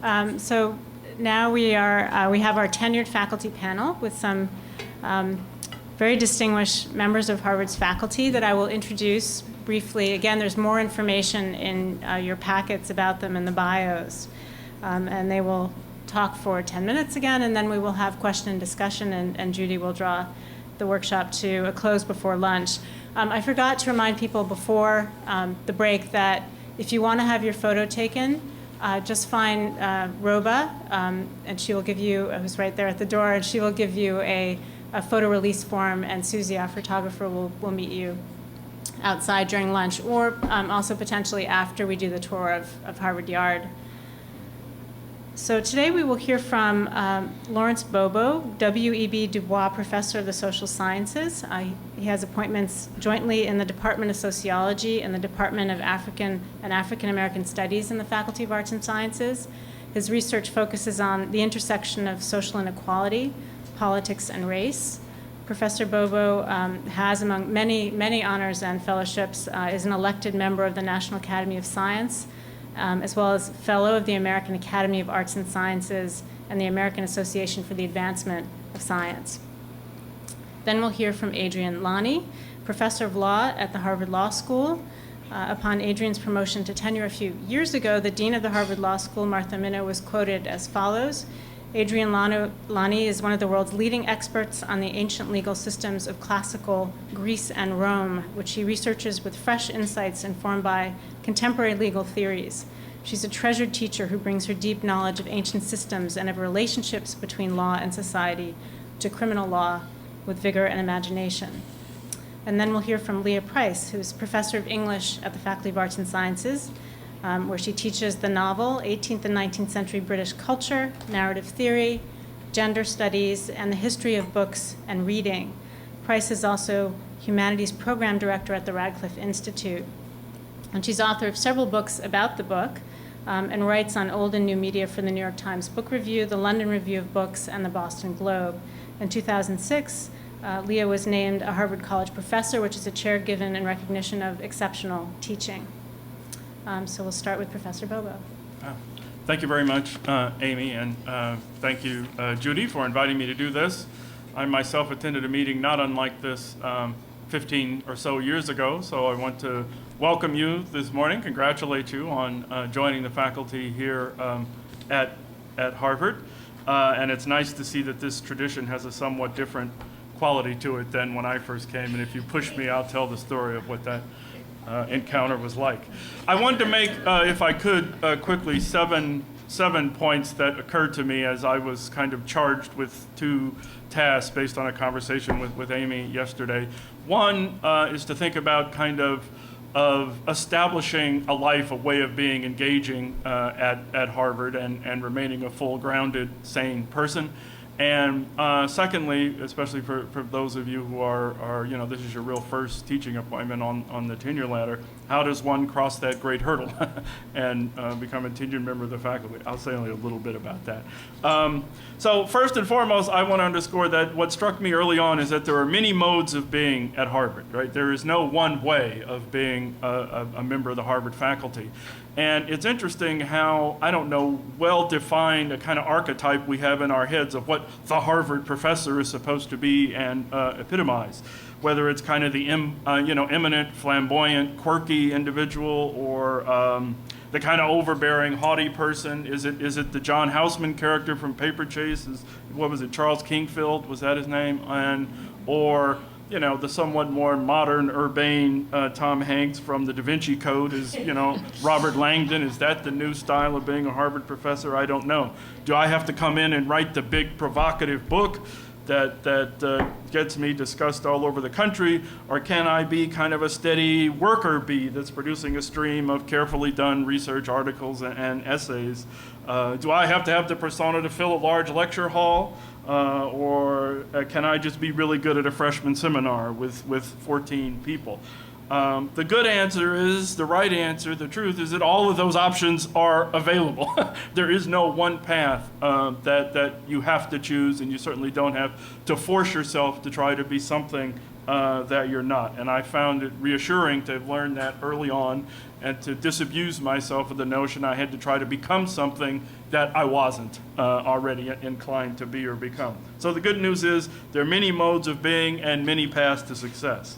So now we have our tenured faculty panel with some very distinguished members of Harvard's faculty that I will introduce briefly. Again, there's more information in your packets about them in the bios. And they will talk for 10 minutes again, and then we will have question and discussion, and Judy will draw the workshop to a close before lunch. I forgot to remind people before the break that if you want to have your photo taken, just find Roba, and she will give you, who's right there at the door, and she will give you a photo release form, and Susie, our photographer, will meet you outside during lunch, or also potentially after we do the tour of Harvard Yard. So today we will hear from Lawrence Bobo, W.E.B. Du Bois Professor of the Social Sciences. He has appointments jointly in the Department of Sociology and the Department of African and African American Studies in the Faculty of Arts and Sciences. His research focuses on the intersection of social inequality, politics, and race. Professor Bobo has, among many honors and fellowships, is an elected member of the National Academy of Science, as well as Fellow of the American Academy of Arts and Sciences and the American Association for the Advancement of Science. Then we'll hear from Adriaan Lanni, Professor of Law at the Harvard Law School. Upon Adriaan's promotion to tenure a few years ago, the Dean of the Harvard Law School, Martha Minow, was quoted as follows: Adriaan Lanni is one of the world's leading experts on the ancient legal systems of classical Greece and Rome, which he researches with fresh insights informed by contemporary legal theories. She's a treasured teacher who brings her deep knowledge of ancient systems and of relationships between law and society to criminal law with vigor and imagination. And then we'll hear from Leah Price, who's professor of English at the Faculty of Arts and Sciences, where she teaches the novel, 18th and 19th century British culture, narrative theory, gender studies, and the history of books and reading. Price is also humanities program director at the Radcliffe Institute. And she's author of several books about the book, and writes on old and new media for the New York Times Book Review, the London Review of Books, and the Boston Globe. In 2006, Leah was named a Harvard College professor, which is a chair given in recognition of exceptional teaching. So we'll start with Professor Bobo. Thank you very much, Amy, and thank you, Judy, for inviting me to do this. I myself attended a meeting not unlike this 15 or so years ago, so I want to welcome you this morning, congratulate you on joining the faculty here at Harvard. And it's nice to see that this tradition has a somewhat different quality to it than when I first came, and if you push me, I'll tell the story of what that encounter was like. I wanted to make, if I could, quickly seven points that occurred to me as I was kind of charged with two tasks based on a conversation with Amy yesterday. One is to think about kind of establishing a life, a way of being, engaging at Harvard and remaining a full, grounded, sane person. And secondly, especially for those of you who are this is your real first teaching appointment on the tenure ladder, how does one cross that great hurdle and become a tenured member of the faculty? I'll say only a little bit about that. So first and foremost, I want to underscore that what struck me early on is that there are many modes of being at Harvard, right? There is no one way of being a member of the Harvard faculty. And it's interesting how, I don't know, well-defined a kind of archetype we have in our heads of what the Harvard professor is supposed to be and epitomize. Whether it's kind of the eminent, flamboyant, quirky individual, or the kind of overbearing, haughty person. Is it the John Houseman character from Paper Chase? What was it, Charles Kingfield? Was that his name? Or the somewhat more modern, urbane Tom Hanks from the Da Vinci Code is, Robert Langdon. Is that the new style of being a Harvard professor? I don't know. Do I have to come in and write the big provocative book that gets me discussed all over the country, or can I be kind of a steady worker bee that's producing a stream of carefully done research articles and essays? Do I have to have the persona to fill a large lecture hall? Or can I just be really good at a freshman seminar with 14 people? The good answer is, the right answer, the truth is that all of those options are available. There is no one path that you have to choose, and you certainly don't have to force yourself to try to be something that you're not. And I found it reassuring to have learned that early on and to disabuse myself of the notion I had to try to become something that I wasn't already inclined to be or become. So the good news is there are many modes of being and many paths to success.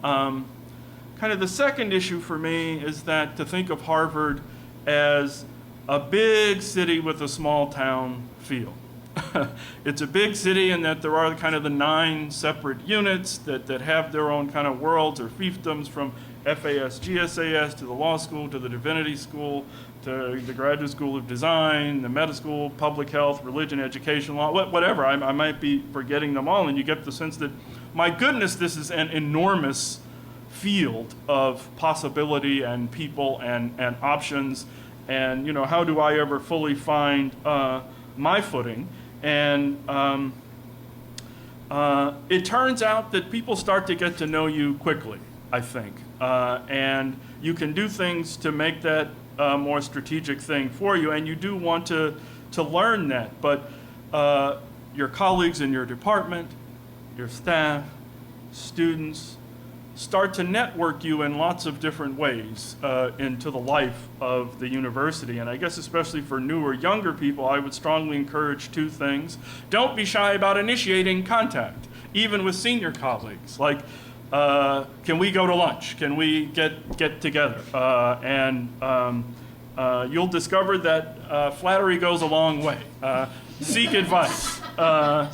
Kind of the second issue for me is that to think of Harvard as a big city with a small town feel. It's a big city in that there are kind of the 9 separate units that have their own kind of worlds or fiefdoms, from FAS, GSAS, to the law school, to the divinity school, to the graduate school of design, the medical school, public health, religion, education, law, whatever. I might be forgetting them all, and you get the sense that, my goodness, this is an enormous field of possibility and people and options, and how do I ever fully find my footing? And it turns out that people start to get to know you quickly, I think, and you can do things to make that a more strategic thing for you, and you do want to learn that, but your colleagues in your department, your staff, students, start to network you in lots of different ways into the life of the university. And I guess especially for newer, younger people, I would strongly encourage 2 things. Don't be shy about initiating contact, even with senior colleagues. Like, can we go to lunch? Can we get together? And you'll discover that flattery goes a long way. Seek advice.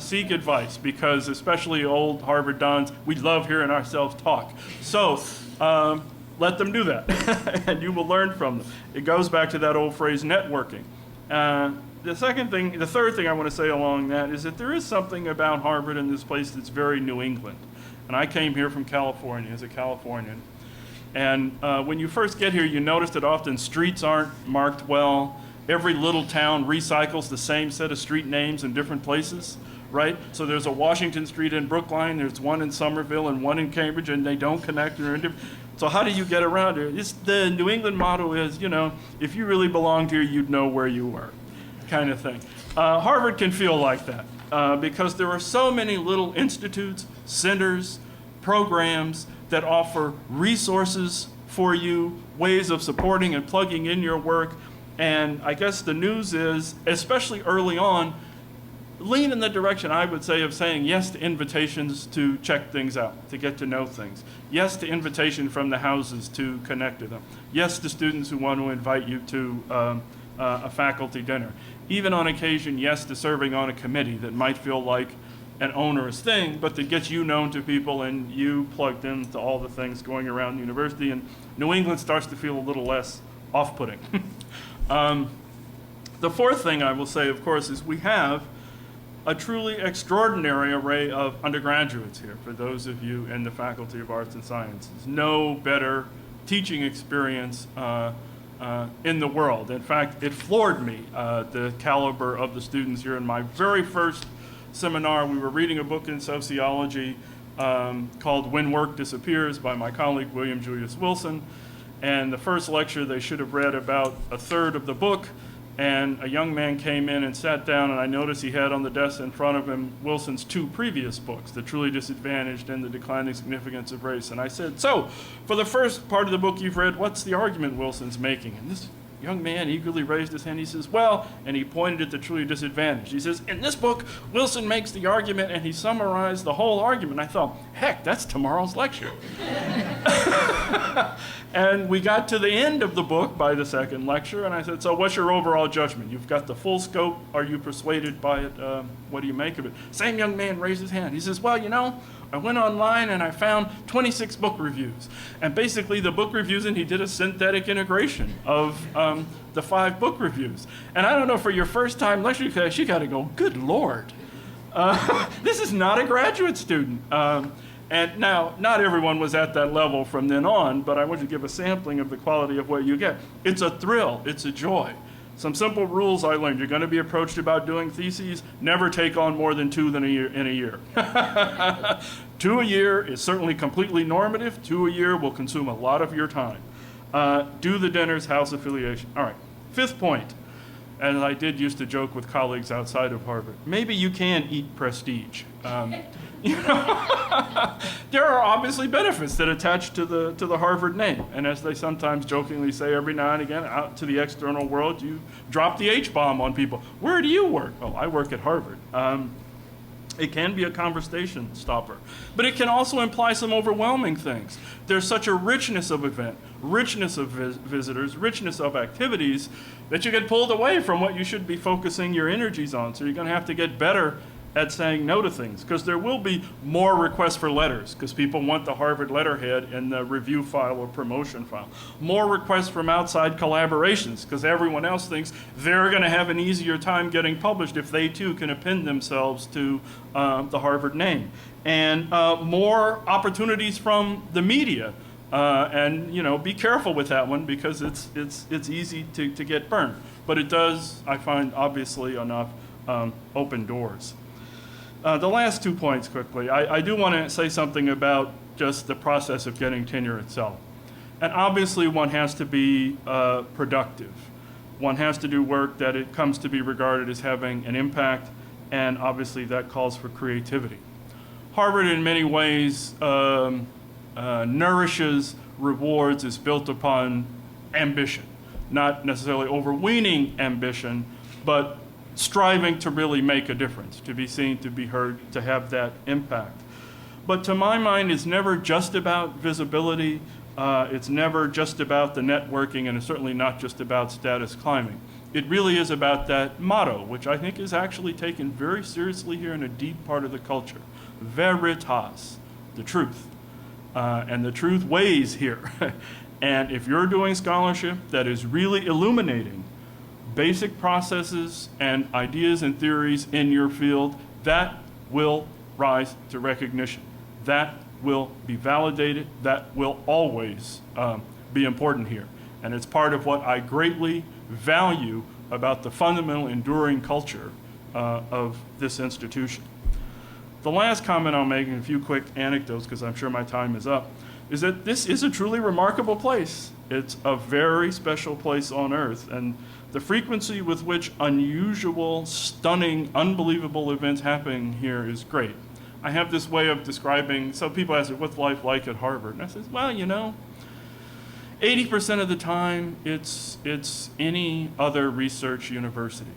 Seek advice, because especially old Harvard dons, we love hearing ourselves talk. So let them do that, and you will learn from them. It goes back to that old phrase, networking. The third thing I want to say along that is that there is something about Harvard in this place that's very New England. And I came here from California as a Californian. And when you first get here, you notice that often streets aren't marked well. Every little town recycles the same set of street names in different places, right? So there's a Washington Street in Brookline, there's one in Somerville and one in Cambridge, and they don't connect. So how do you get around it? The New England motto is, if you really belonged here, you'd know where you were, kind of thing. Harvard can feel like that because there are so many little institutes, centers, programs that offer resources for you, ways of supporting and plugging in your work. And I guess the news is, especially early on, lean in the direction, I would say, of saying yes to invitations to check things out, to get to know things. Yes to invitation from the houses to connect to them. Yes to students who want to invite you to a faculty dinner. Even on occasion, yes to serving on a committee that might feel like an onerous thing, but that gets you known to people and you plugged into all the things going around the university. And New England starts to feel a little less off-putting. The fourth thing I will say, of course, is we have a truly extraordinary array of undergraduates here, for those of you in the Faculty of Arts and Sciences. No better teaching experience in the world. In fact, it floored me, the caliber of the students here. In my very first seminar, we were reading a book in sociology called When Work Disappears by my colleague William Julius Wilson. And the first lecture, they should have read about a third of the book, and a young man came in and sat down, and I noticed he had on the desk in front of him Wilson's 2 previous books, The Truly Disadvantaged and The Declining Significance of Race. And I said, so, for the first part of the book you've read, what's the argument Wilson's making? And this young man eagerly raised his hand. He says, well, and he pointed at The Truly Disadvantaged. He says, in this book, Wilson makes the argument, and he summarized the whole argument. I thought, heck, that's tomorrow's lecture. And we got to the end of the book by the second lecture, and I said, so what's your overall judgment? You've got the full scope. Are you persuaded by it? What do you make of it? Same young man raised his hand. He says, well, I went online and I found 26 book reviews. And basically the book reviews, and he did a synthetic integration of the 5 book reviews. And I don't know, for your first time lecture class, you got to go, good Lord. This is not a graduate student. And now, not everyone was at that level from then on, but I want to give a sampling of the quality of what you get. It's a thrill, it's a joy Some simple rules I learned. You're going to be approached about doing theses. Never take on more than 2 in a year. 2 a year is certainly completely normative. 2 a year will consume a lot of your time. Do the dinners, house affiliation. All right. 5th point, and I did used to joke with colleagues outside of Harvard, maybe you can eat prestige. There are obviously benefits that attach to the Harvard name. And as they sometimes jokingly say every now and again, out to the external world, you drop the H-bomb on people. Where do you work? Oh, I work at Harvard. It can be a conversation stopper. But it can also imply some overwhelming things. There's such a richness of event, richness of visitors, richness of activities, that you get pulled away from what you should be focusing your energies on. So you're going to have to get better at saying no to things, because there will be more requests for letters, because people want the Harvard letterhead in the review file or promotion file. More requests from outside collaborations, because everyone else thinks they're going to have an easier time getting published if they too can append themselves to the Harvard name. And more opportunities from the media. And be careful with that one, because it's easy to get burned. But it does, I find, obviously enough open doors. The last 2 points quickly. I do want to say something about just the process of getting tenure itself. And obviously one has to be productive. One has to do work that it comes to be regarded as having an impact, and obviously that calls for creativity. Harvard in many ways nourishes, rewards, is built upon ambition. Not necessarily overweening ambition, but striving to really make a difference, to be seen, to be heard, to have that impact. But to my mind, it's never just about visibility. It's never just about the networking, and it's certainly not just about status climbing. It really is about that motto, which I think is actually taken very seriously here in a deep part of the culture. Veritas, the truth. And the truth weighs here. And if you're doing scholarship that is really illuminating basic processes and ideas and theories in your field, that will rise to recognition. That will be validated. That will always be important here. And it's part of what I greatly value about the fundamental enduring culture of this institution. The last comment I'll make, and a few quick anecdotes because I'm sure my time is up, is that this is a truly remarkable place. It's a very special place on earth, and the frequency with which unusual, stunning, unbelievable events happen here is great. I have this way of describing, so people ask me, what's life like at Harvard? And I say, well, 80% of the time it's any other research university.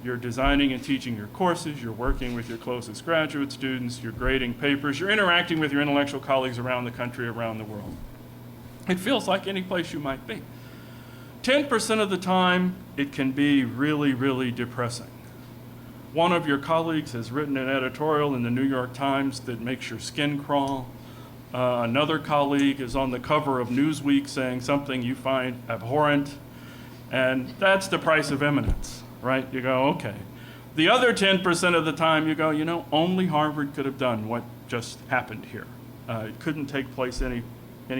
You're designing and teaching your courses, you're working with your closest graduate students, you're grading papers, you're interacting with your intellectual colleagues around the country, around the world. It feels like any place you might be. 10% of the time, it can be really, really depressing. One of your colleagues has written an editorial in the New York Times that makes your skin crawl. Another colleague is on the cover of Newsweek saying something you find abhorrent. And that's the price of eminence, right? You go, okay. The other 10% of the time you go, only Harvard could have done what just happened here. It couldn't take place any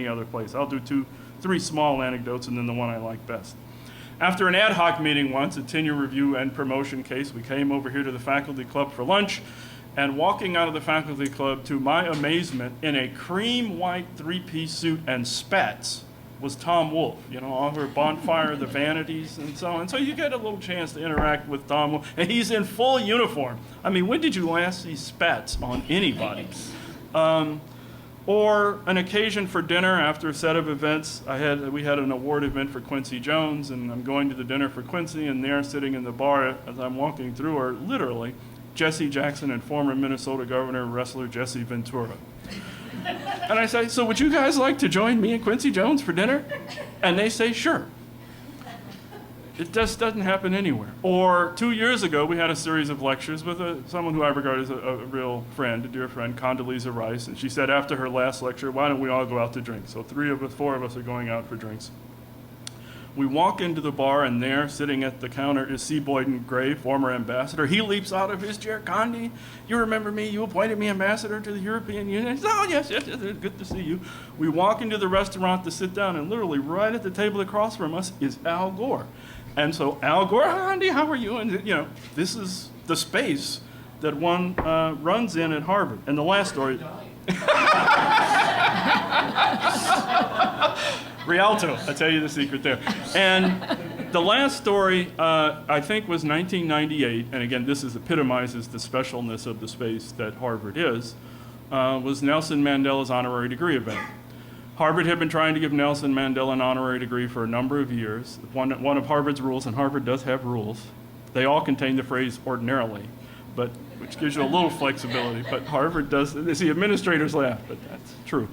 other place. I'll do 3 small anecdotes and then the one I like best. After an ad hoc meeting once, a tenure review and promotion case, we came over here to the faculty club for lunch, and walking out of the faculty club, to my amazement, in a cream white 3-piece suit and spats, was Tom Wolfe, over Bonfire of the Vanities and so on. So you get a little chance to interact with Tom Wolfe, and he's in full uniform. I mean, when did you last see spats on anybody? Or an occasion for dinner after a set of events. We had an award event for Quincy Jones, and I'm going to the dinner for Quincy, and there sitting in the bar as I'm walking through are literally Jesse Jackson and former Minnesota Governor wrestler Jesse Ventura. And I say, so would you guys like to join me and Quincy Jones for dinner? And they say, sure. It just doesn't happen anywhere. Or 2 years ago, we had a series of lectures with someone who I regard as a real friend, a dear friend, Condoleezza Rice. And she said after her last lecture, why don't we all go out to drink? So 4 of us are going out for drinks. We walk into the bar, and there, sitting at the counter, is C. Boyden Gray, former ambassador. He leaps out of his chair. Condi, you remember me? You appointed me ambassador to the European Union. Says, oh, yes, good to see you. We walk into the restaurant to sit down, and literally right at the table across from us is Al Gore. And so Al Gore, Andy, how are you? And this is the space that one runs in at Harvard. And the last story. Rialto, I'll tell you the secret there. And the last story, I think, was 1998, and again, this epitomizes the specialness of the space that Harvard is, was Nelson Mandela's honorary degree event. Harvard had been trying to give Nelson Mandela an honorary degree for a number of years. One of Harvard's rules, and Harvard does have rules, they all contain the phrase ordinarily, which gives you a little flexibility, but Harvard does, the administrators laugh, but that's true.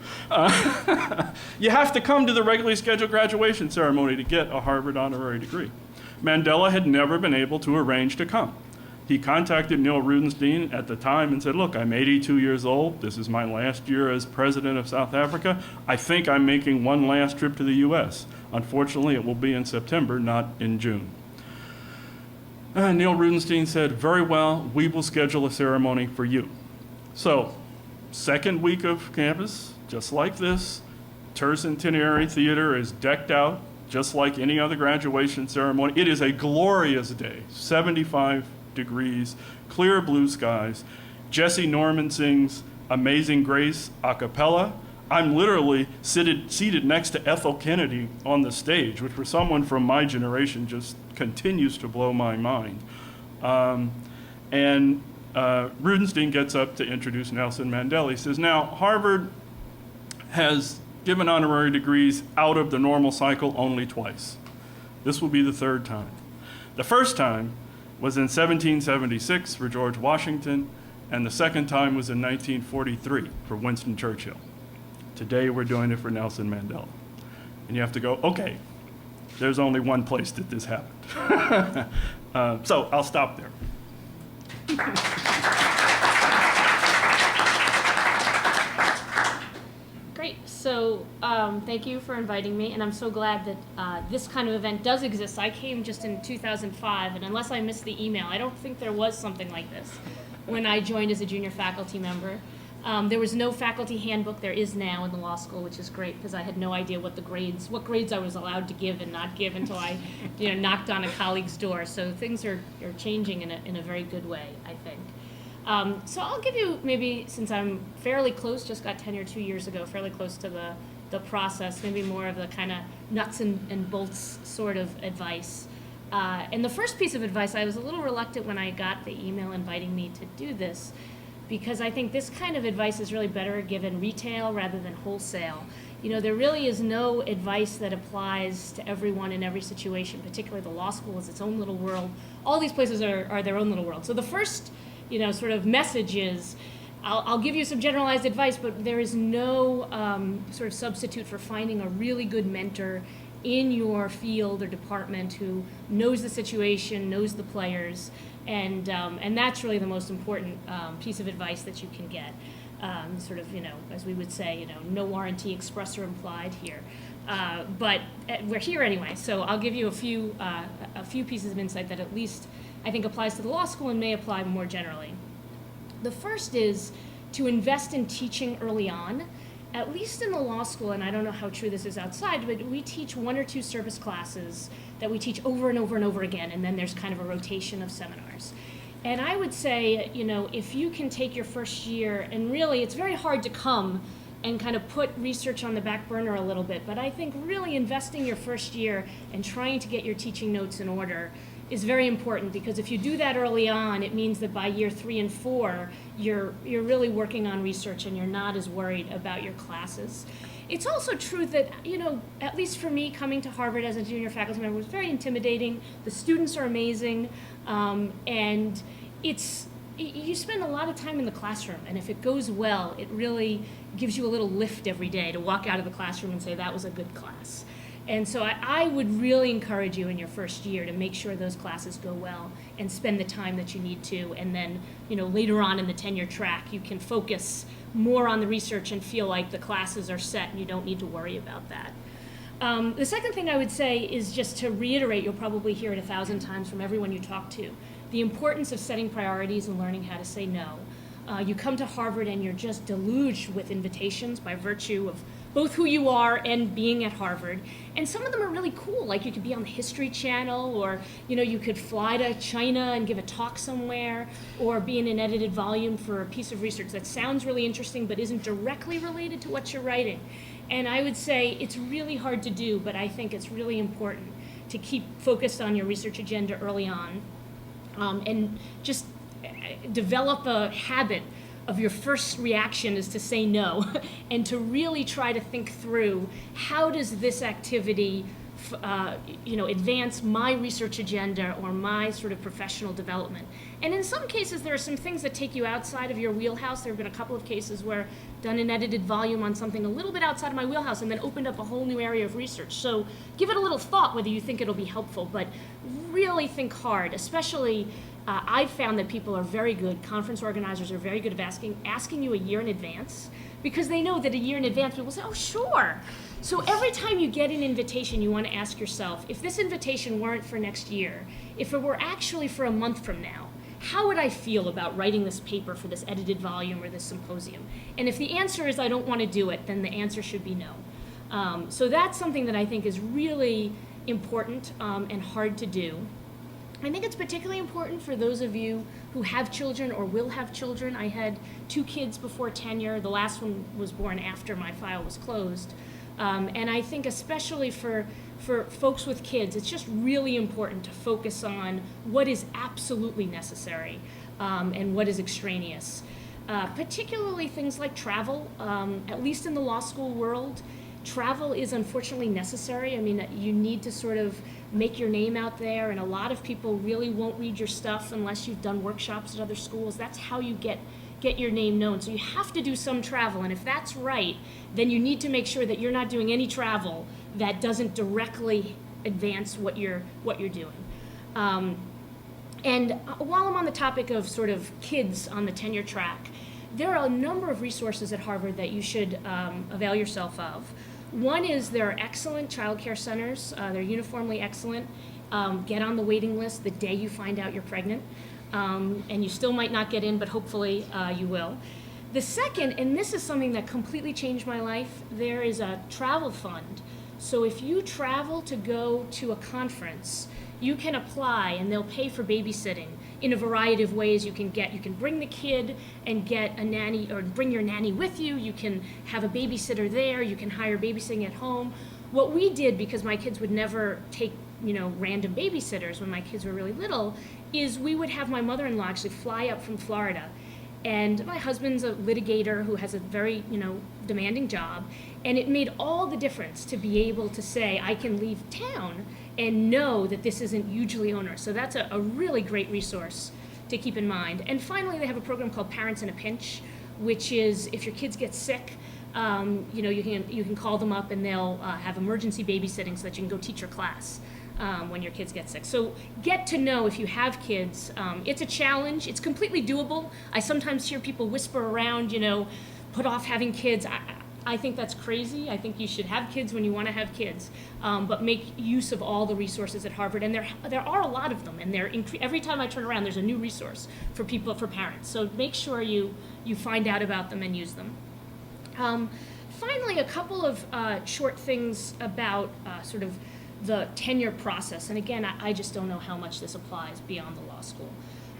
You have to come to the regularly scheduled graduation ceremony to get a Harvard honorary degree. Mandela had never been able to arrange to come. He contacted Neil Rudenstine at the time and said, look, I'm 82 years old. This is my last year as president of South Africa. I think I'm making one last trip to the US. Unfortunately, it will be in September, not in June. Neil Rudenstine said, very well, we will schedule a ceremony for you. So, second week of campus, just like this, Tercentenary Theater is decked out, just like any other graduation ceremony. It is a glorious day, 75 degrees, clear blue skies. Jesse Norman sings Amazing Grace a cappella. I'm literally seated next to Ethel Kennedy on the stage, which for someone from my generation just continues to blow my mind. Rudenstine gets up to introduce Nelson Mandela. He says, now, Harvard has given honorary degrees out of the normal cycle only twice. This will be the third time. The first time was in 1776 for George Washington, and the second time was in 1943 for Winston Churchill. Today we're doing it for Nelson Mandela. And you have to go, okay, there's only one place that this happened. So I'll stop there. Great. So thank you for inviting me, and I'm so glad that this kind of event does exist. I came just in 2005, and unless I missed the email, I don't think there was something like this when I joined as a junior faculty member. There was no faculty handbook. There is now in the law school, which is great because I had no idea what grades I was allowed to give and not give until I, knocked on a colleague's door. So things are changing in a very good way, I think. So I'll give you maybe, since I'm fairly close, just got tenure 2 years ago, fairly close to the process, maybe more of the kind of nuts and bolts sort of advice. And the first piece of advice, I was a little reluctant when I got the email inviting me to do this, because I think this kind of advice is really better given retail rather than wholesale. There really is no advice that applies to everyone in every situation, particularly the law school is its own little world. All these places are their own little world. So the first, sort of message is, I'll give you some generalized advice, but there is no sort of substitute for finding a really good mentor in your field or department who knows the situation, knows the players, and that's really the most important piece of advice that you can get. Sort of, as we would say, no warranty express or implied here. But we're here anyway, so I'll give you a few pieces of insight that at least I think applies to the law school and may apply more generally. The first is to invest in teaching early on. At least in the law school, and I don't know how true this is outside, but we teach 1 or 2 service classes that we teach over and over and over again, and then there's kind of a rotation of seminars. And I would say, if you can take your first year, and really it's very hard to come and kind of put research on the back burner a little bit, but I think really investing your first year and trying to get your teaching notes in order is very important, because if you do that early on, it means that by year 3 and 4, you're really working on research and you're not as worried about your classes. It's also true that, at least for me, coming to Harvard as a junior faculty member was very intimidating. The students are amazing, and you spend a lot of time in the classroom, and if it goes well, it really gives you a little lift every day to walk out of the classroom and say, that was a good class. And so I would really encourage you in your first year to make sure those classes go well and spend the time that you need to. And then, later on in the tenure track, you can focus more on the research and feel like the classes are set and you don't need to worry about that. The second thing I would say is just to reiterate, you'll probably hear it 1,000 times from everyone you talk to, the importance of setting priorities and learning how to say no. You come to Harvard and you're just deluged with invitations by virtue of both who you are and being at Harvard. And some of them are really cool, like you could be on the History Channel, or you could fly to China and give a talk somewhere, or be in an edited volume for a piece of research that sounds really interesting but isn't directly related to what you're writing. And I would say it's really hard to do, but I think it's really important to keep focused on your research agenda early on, and just develop a habit of your first reaction is to say no, and to really try to think through, how does this activity advance my research agenda or my sort of professional development. And in some cases, there are some things that take you outside of your wheelhouse. There have been a couple of cases where I've done an edited volume on something a little bit outside of my wheelhouse and then opened up a whole new area of research. So give it a little thought whether you think it'll be helpful, but really think hard, especially I've found that people are very good, conference organizers are very good at asking you a year in advance, because they know that a year in advance people will say, oh, sure. So every time you get an invitation, you want to ask yourself, if this invitation weren't for next year, if it were actually for a month from now, how would I feel about writing this paper for this edited volume or this symposium? And if the answer is I don't want to do it, then the answer should be no. So that's something that I think is really important and hard to do. I think it's particularly important for those of you who have children or will have children. I had 2 kids before tenure. The last one was born after my file was closed. And I think especially for folks with kids, it's just really important to focus on what is absolutely necessary and what is extraneous. Particularly things like travel, at least in the law school world. Travel is unfortunately necessary. I mean, you need to sort of make your name out there, and a lot of people really won't read your stuff unless you've done workshops at other schools. That's how you get your name known. So you have to do some travel, and if that's right, then you need to make sure that you're not doing any travel that doesn't directly advance what you're doing. And while I'm on the topic of sort of kids on the tenure track, there are a number of resources at Harvard that you should avail yourself of. One is there are excellent child care centers. They're uniformly excellent. Get on the waiting list the day you find out you're pregnant. And you still might not get in, but hopefully you will. The second, and this is something that completely changed my life, there is a travel fund. So if you travel to go to a conference, you can apply and they'll pay for babysitting in a variety of ways. You can bring the kid and get a nanny, or bring your nanny with you. You can have a babysitter there. You can hire babysitting at home. What we did, because my kids would never take random babysitters when my kids were really little, is we would have my mother-in-law actually fly up from Florida. And my husband's a litigator who has a very, demanding job. And it made all the difference to be able to say, I can leave town and know that this isn't hugely onerous. So that's a really great resource to keep in mind. And finally, they have a program called Parents in a Pinch, which is if your kids get sick, you can call them up and they'll have emergency babysitting so that you can go teach your class when your kids get sick. So get to know if you have kids. It's a challenge. It's completely doable. I sometimes hear people whisper around, put off having kids. I think that's crazy. I think you should have kids when you want to have kids, but make use of all the resources at Harvard. And there are a lot of them, and every time I turn around, there's a new resource for parents. So make sure you find out about them and use them. Finally, a couple of short things about sort of the tenure process. And again, I just don't know how much this applies beyond the law school.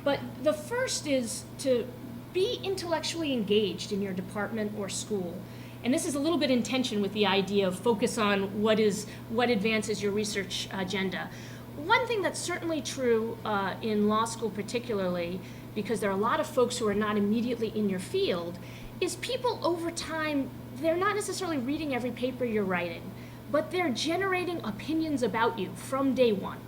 But the first is to be intellectually engaged in your department or school. And this is a little bit in tension with the idea of focus on what advances your research agenda. One thing that's certainly true in law school particularly, because there are a lot of folks who are not immediately in your field, is people over time, they're not necessarily reading every paper you're writing, but they're generating opinions about you from day one.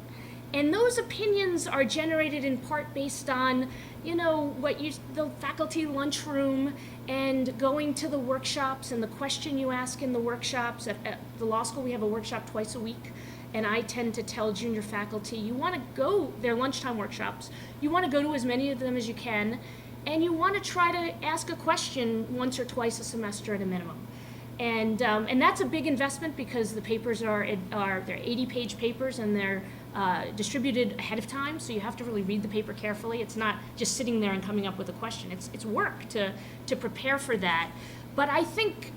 And those opinions are generated in part based on, the faculty lunchroom and going to the workshops and the question you ask in the workshops. At the law school, we have a workshop twice a week. And I tend to tell junior faculty, you want to go, they're lunchtime workshops, you want to go to as many of them as you can, and you want to try to ask a question once or twice a semester at a minimum. And that's a big investment because the papers they're 80-page papers and they're distributed ahead of time, so you have to really read the paper carefully. It's not just sitting there and coming up with a question. It's work to prepare for that. But I think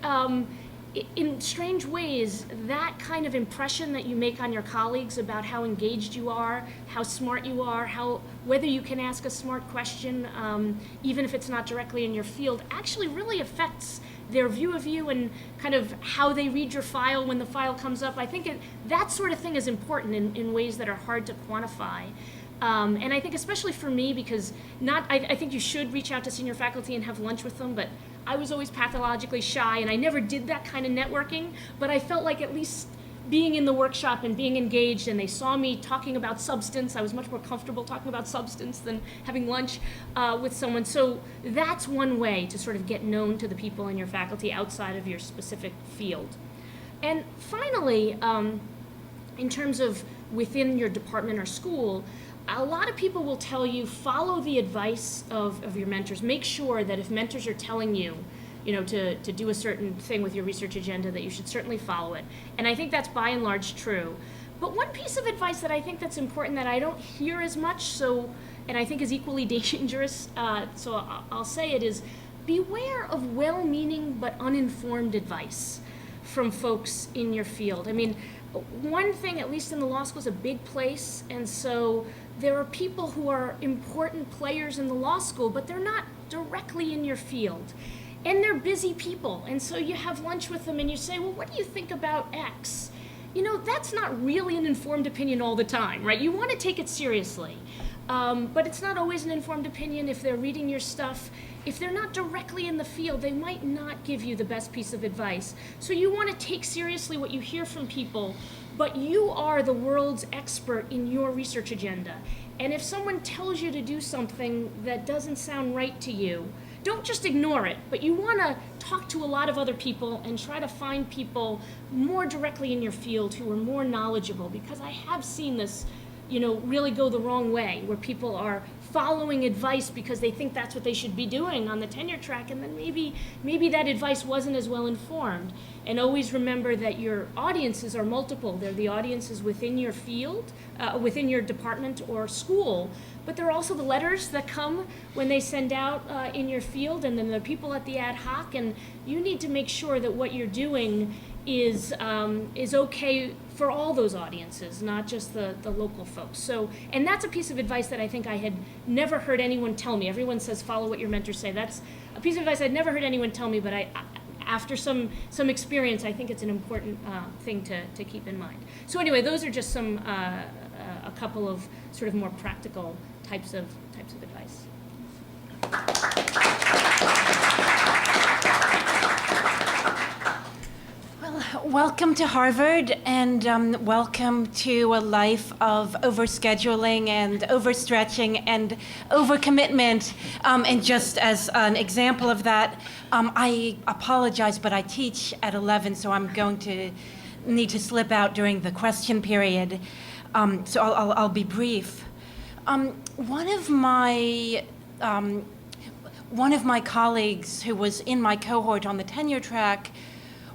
in strange ways, that kind of impression that you make on your colleagues about how engaged you are, how smart you are, whether you can ask a smart question, even if it's not directly in your field, actually really affects their view of you and kind of how they read your file when the file comes up. I think that sort of thing is important in ways that are hard to quantify. And I think especially for me, because I think you should reach out to senior faculty and have lunch with them, but I was always pathologically shy and I never did that kind of networking, but I felt like at least being in the workshop and being engaged, and they saw me talking about substance. I was much more comfortable talking about substance than having lunch with someone. So that's one way to sort of get known to the people in your faculty outside of your specific field. And finally, in terms of within your department or school, a lot of people will tell you, follow the advice of your mentors. Make sure that if mentors are telling you, to do a certain thing with your research agenda, that you should certainly follow it. And I think that's by and large true. But one piece of advice that I think that's important that I don't hear as much, and I think is equally dangerous, so I'll say it, is beware of well-meaning but uninformed advice from folks in your field. I mean, one thing, at least in the law school, is a big place, and so there are people who are important players in the law school, but they're not directly in your field. And they're busy people, and so you have lunch with them and you say, well, what do you think about X? That's not really an informed opinion all the time, right? You want to take it seriously, but it's not always an informed opinion. If they're reading your stuff, if they're not directly in the field, they might not give you the best piece of advice. So you want to take seriously what you hear from people, but you are the world's expert in your research agenda. And if someone tells you to do something that doesn't sound right to you, don't just ignore it, but you want to talk to a lot of other people and try to find people more directly in your field who are more knowledgeable, because I have seen this, really go the wrong way, where people are following advice because they think that's what they should be doing on the tenure track, and then maybe that advice wasn't as well informed. And always remember that your audiences are multiple. They're the audiences within your field, within your department or school, but there are also the letters that come when they send out in your field, and then the people at the ad hoc, and you need to make sure that what you're doing is okay for all those audiences, not just the local folks. So, and that's a piece of advice that I think I had never heard anyone tell me. Everyone says follow what your mentors say. That's a piece of advice I'd never heard anyone tell me, but after some experience, I think it's an important thing to keep in mind. So anyway, those are just a couple of sort of more practical types of advice. Welcome to Harvard, and welcome to a life of overscheduling and overstretching and overcommitment. And just as an example of that, I apologize, but I teach at 11, so I'm going to need to slip out during the question period. So I'll be brief. One of my colleagues who was in my cohort on the tenure track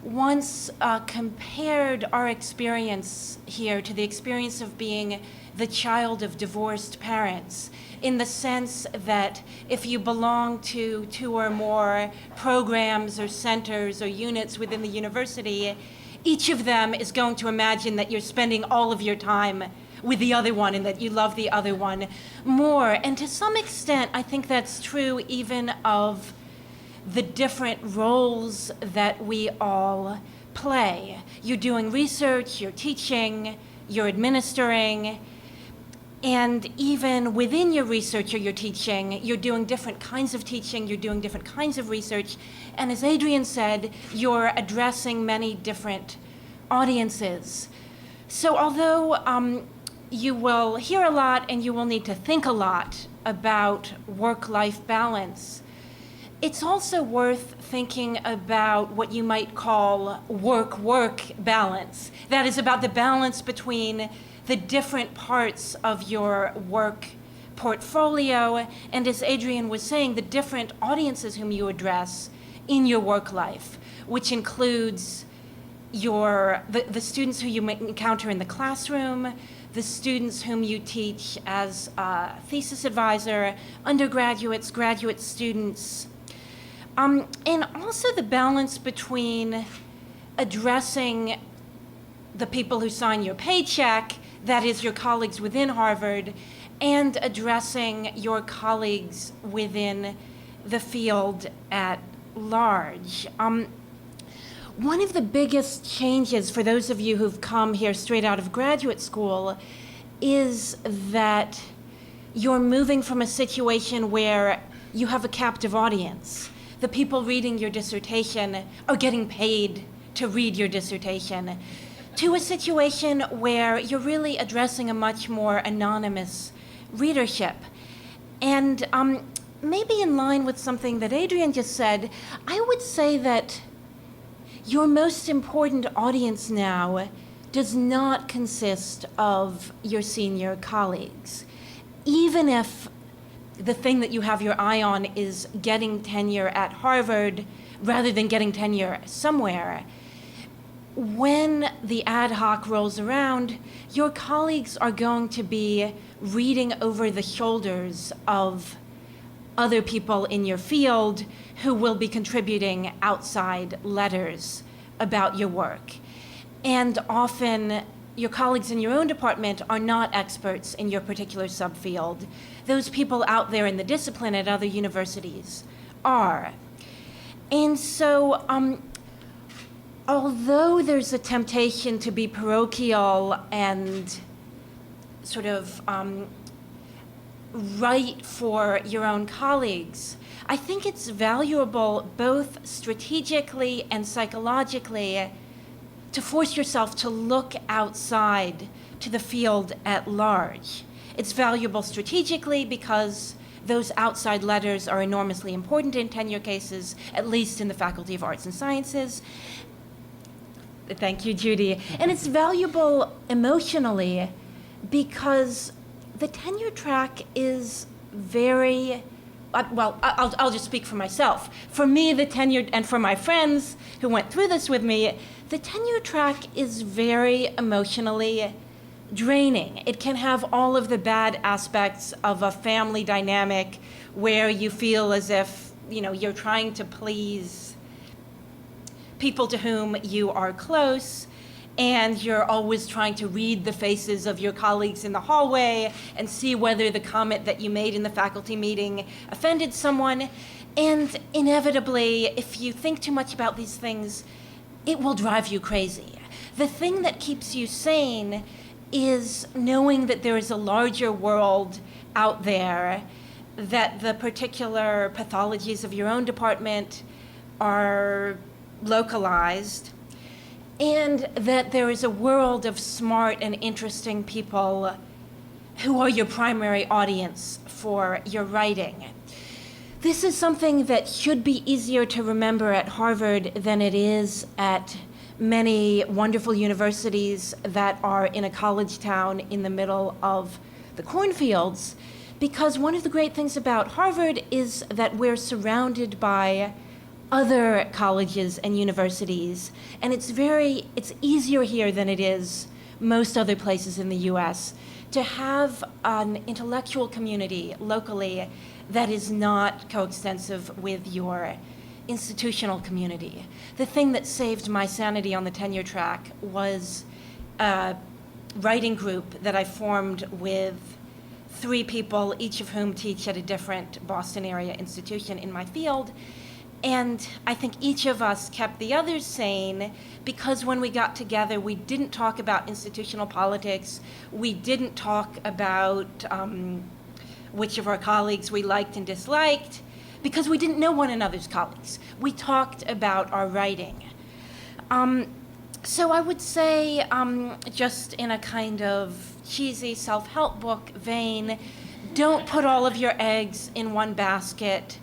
once compared our experience here to the experience of being the child of divorced parents, in the sense that if you belong to 2 or more programs or centers or units within the university, each of them is going to imagine that you're spending all of your time with the other one and that you love the other one more. And to some extent, I think that's true even of the different roles that we all play. You're doing research, you're teaching, you're administering, and even within your research or your teaching, you're doing different kinds of teaching, you're doing different kinds of research, and as Adriaan said, you're addressing many different audiences. So although you will hear a lot and you will need to think a lot about work-life balance, it's also worth thinking about what you might call work-work balance. That is about the balance between the different parts of your work portfolio, and as Adriaan was saying, the different audiences whom you address in your work life, which includes the students who you might encounter in the classroom, the students whom you teach as a thesis advisor, undergraduates, graduate students, and also the balance between addressing the people who sign your paycheck, that is your colleagues within Harvard, and addressing your colleagues within the field at large. One of the biggest changes for those of you who've come here straight out of graduate school is that you're moving from a situation where you have a captive audience. The people reading your dissertation are getting paid to read your dissertation, to a situation where you're really addressing a much more anonymous readership. And maybe in line with something that Adriaan just said, I would say that your most important audience now does not consist of your senior colleagues. Even if the thing that you have your eye on is getting tenure at Harvard rather than getting tenure somewhere, when the ad hoc rolls around, your colleagues are going to be reading over the shoulders of other people in your field who will be contributing outside letters about your work. And often, your colleagues in your own department are not experts in your particular subfield. Those people out there in the discipline at other universities are. And so, although there's a temptation to be parochial and sort of right for your own colleagues, I think it's valuable both strategically and psychologically to force yourself to look outside to the field at large. It's valuable strategically because those outside letters are enormously important in tenure cases, at least in the Faculty of Arts and Sciences. Thank you, Judy. And it's valuable emotionally because the tenure track is very, well, I'll just speak for myself. For me, the tenure, and for my friends who went through this with me, the tenure track is very emotionally draining. It can have all of the bad aspects of a family dynamic where you feel as if, you're trying to please people to whom you are close, and you're always trying to read the faces of your colleagues in the hallway and see whether the comment that you made in the faculty meeting offended someone. And inevitably, if you think too much about these things, it will drive you crazy. The thing that keeps you sane is knowing that there is a larger world out there, that the particular pathologies of your own department are localized, and that there is a world of smart and interesting people who are your primary audience for your writing. This is something that should be easier to remember at Harvard than it is at many wonderful universities that are in a college town in the middle of the cornfields, because one of the great things about Harvard is that we're surrounded by other colleges and universities, and it's easier here than it is most other places in the US to have an intellectual community locally that is not coextensive with your institutional community. The thing that saved my sanity on the tenure track was a writing group that I formed with 3 people, each of whom teach at a different Boston area institution in my field. And I think each of us kept the others sane because when we got together, we didn't talk about institutional politics. We didn't talk about which of our colleagues we liked and disliked because we didn't know one another's colleagues. We talked about our writing. So I would say, just in a kind of cheesy self-help book vein, don't put all of your eggs in one basket.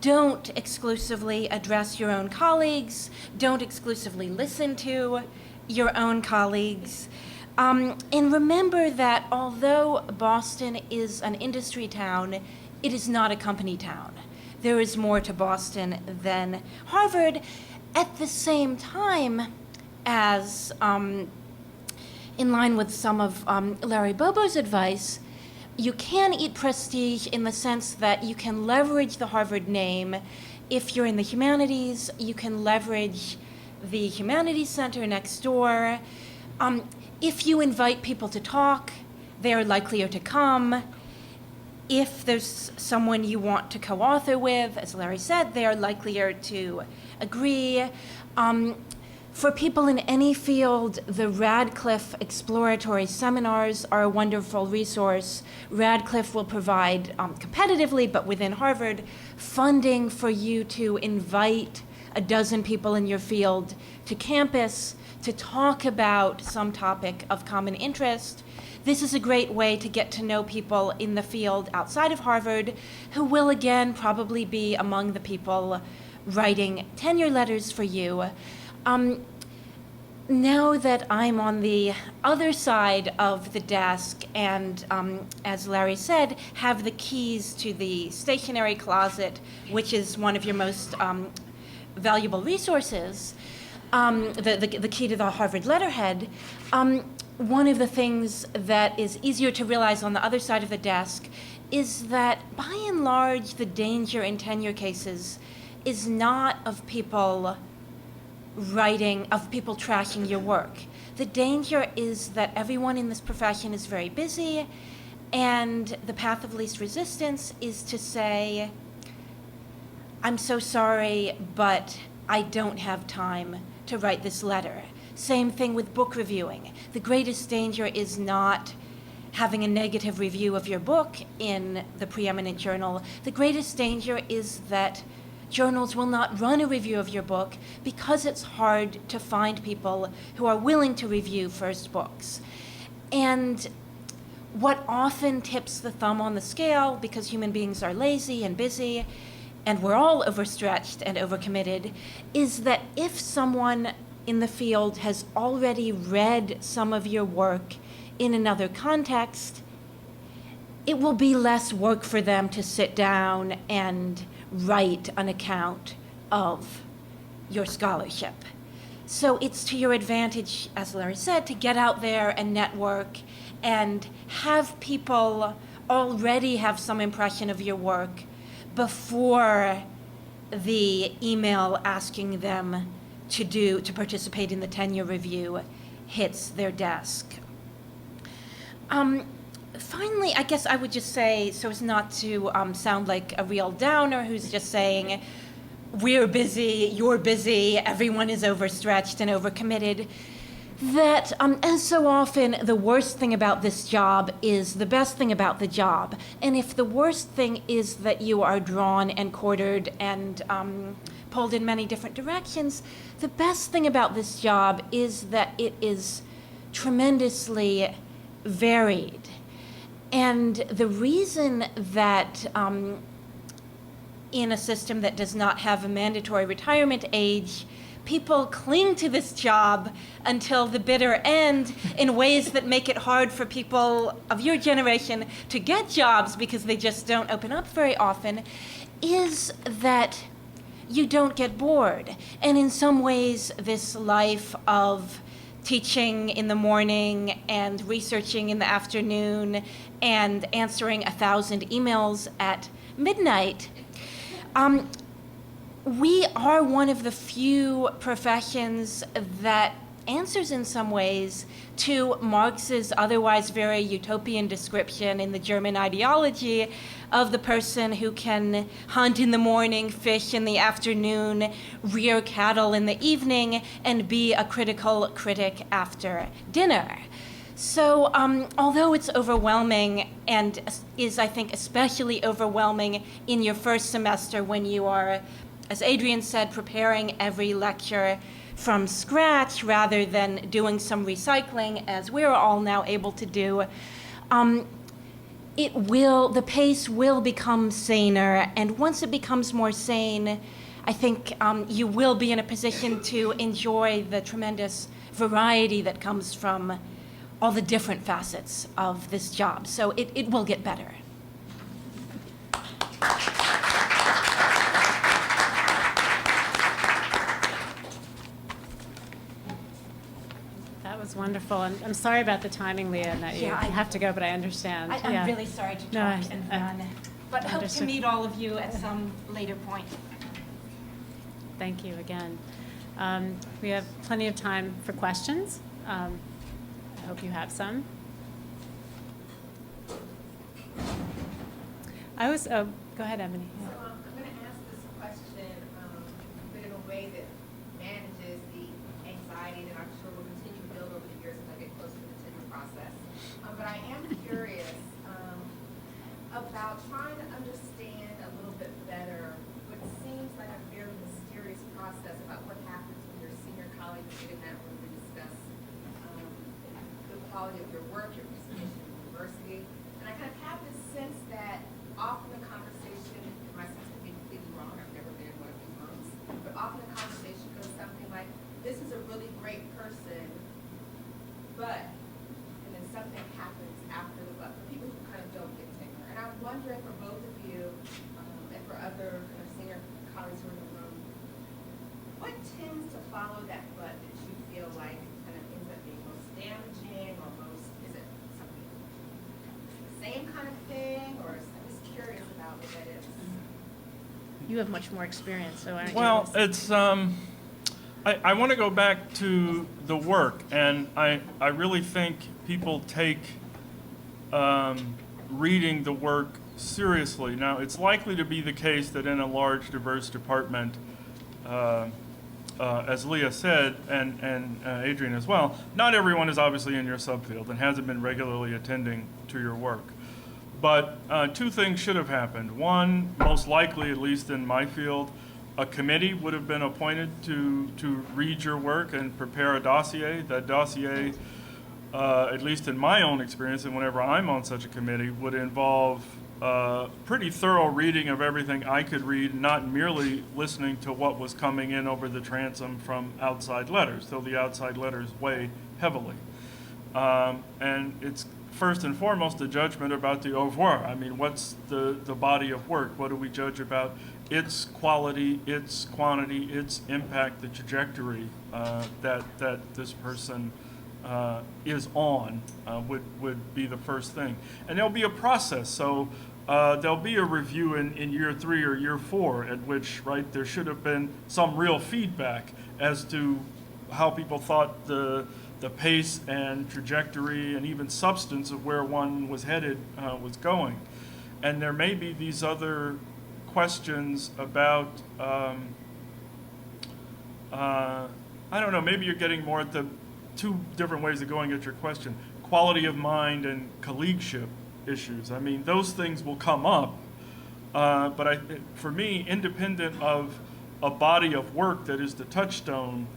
Don't exclusively address your own colleagues. Don't exclusively listen to your own colleagues. And remember that although Boston is an industry town, it is not a company town. There is more to Boston than Harvard. At the same time as, in line with some of Larry Bobo's advice, you can eat prestige in the sense that you can leverage the Harvard name. If you're in the humanities, you can leverage the Humanities Center next door. If you invite people to talk, they are likelier to come. If there's someone you want to co-author with, as Larry said, they are likelier to agree. For people in any field, the Radcliffe Exploratory Seminars are a wonderful resource. Radcliffe will provide, competitively, but within Harvard, funding for you to invite a dozen people in your field to campus to talk about some topic of common interest. This is a great way to get to know people in the field outside of Harvard who will, again, probably be among the people writing tenure letters for you. Now that I'm on the other side of the desk and, as Larry said, have the keys to the stationery closet, which is one of your most valuable resources, the key to the Harvard letterhead, one of the things that is easier to realize on the other side of the desk is that, by and large, the danger in tenure cases is not of people trashing your work. The danger is that everyone in this profession is very busy, and the path of least resistance is to say, I'm so sorry, but I don't have time to write this letter. Same thing with book reviewing. The greatest danger is not having a negative review of your book in the preeminent journal. The greatest danger is that journals will not run a review of your book because it's hard to find people who are willing to review first books. And what often tips the thumb on the scale, because human beings are lazy and busy, and we're all overstretched and overcommitted, is that if someone in the field has already read some of your work in another context, it will be less work for them to sit down and write an account of your scholarship. So it's to your advantage, as Larry said, to get out there and network and have people already have some impression of your work before the email asking them to participate in the tenure review hits their desk. Finally, I guess I would just say, so as not to sound like a real downer who's just saying, we're busy, you're busy, everyone is overstretched and overcommitted, that as so often, the worst thing about this job is the best thing about the job. And if the worst thing is that you are drawn and quartered and pulled in many different directions, the best thing about this job is that it is tremendously varied. And the reason that in a system that does not have a mandatory retirement age, people cling to this job until the bitter end in ways that make it hard for people of your generation to get jobs because they just don't open up very often, is that you don't get bored. And in some ways, this life of teaching in the morning and researching in the afternoon and answering 1,000 emails at midnight, we are one of the few professions that answers in some ways to Marx's otherwise very utopian description in the German ideology of the person who can hunt in the morning, fish in the afternoon, rear cattle in the evening, and be a critical critic after dinner. So although it's overwhelming and is, I think, especially overwhelming in your first semester when you are, as Adriaan said, preparing every lecture from scratch rather than doing some recycling, as we're all now able to do, the pace will become saner, and once it becomes more sane, I think you will be in a position to enjoy the tremendous variety that comes from all the different facets of this job. So it will get better. That was wonderful. And I'm sorry about the timing, Leah, and that you have to go, but I understand. I'm really sorry to talk and run, but hope to understood. meet all of you at some later point. Thank you again. We have plenty of time for questions. I hope you have some. Go ahead, Ebony. Yeah. So I'm going to ask this question, but in a way that manages the anxiety that I'm sure will continue to build over the years as I get closer to the tenure process. But I am curious about trying to understand a little bit better what seems like a very mysterious process about what happens when your senior colleagues get in that room to discuss the quality of your work, your participation in the university. And I kind of have this sense that often the conversation, and my sense could be completely wrong, I've never been in one of these rooms, but often the conversation goes something like, this is a really great person, but, and then something happens after the but, for people who kind of don't get tenure. And I'm wondering for both of you, and for other kind of senior colleagues who are in the room, what tends to follow that but that you feel like kind of ends up being most damaging, or most, is it something, the same kind of thing, or is I'm just curious about what that is. You have much more experience, so I don't Well, it's, I want to go back to the work, and I really think people take reading the work seriously. Now, it's likely to be the case that in a large, diverse department, as Leah said, and Adriaan as well, not everyone is obviously in your subfield and hasn't been regularly attending to your work. But two things should have happened. One, most likely, at least in my field, a committee would have been appointed to read your work and prepare a dossier. That dossier, at least in my own experience and whenever I'm on such a committee, would involve pretty thorough reading of everything I could read, not merely listening to what was coming in over the transom from outside letters, though the outside letters weigh heavily. And it's first and foremost a judgment about the oeuvre. I mean, what's the body of work? What do we judge about its quality, its quantity, its impact, the trajectory that this person is on would be the first thing. And there'll be a process. So there'll be a review in year 3 or year 4 at which, right, there should have been some real feedback as to how people thought the pace and trajectory and even substance of where one was headed was going. And there may be these other questions about, I don't know, maybe you're getting more at the two different ways of going at your question. Quality of mind and colleagueship issues. I mean, those things will come up, but for me, independent of a body of work that is the touchstone,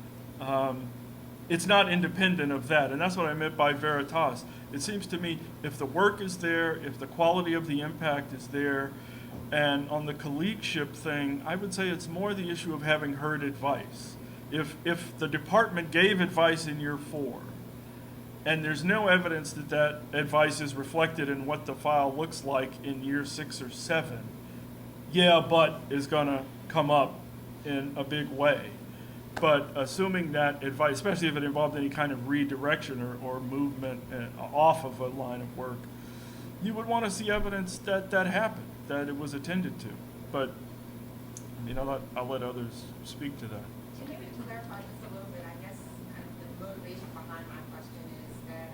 it's not independent of that. And that's what I meant by veritas. It seems to me if the work is there, if the quality of the impact is there, and on the colleagueship thing, I would say it's more the issue of having heard advice. If the department gave advice in year 4, and there's no evidence that that advice is reflected in what the file looks like in year 6 or 7, yeah, but is gonna come up in a big way. But assuming that advice, especially if it involved any kind of redirection or movement off of a line of work, you would want to see evidence that that happened, that it was attended to. But, you know, I'll let others speak to that. So maybe to clarify just a little bit, I guess kind of the motivation behind my question is that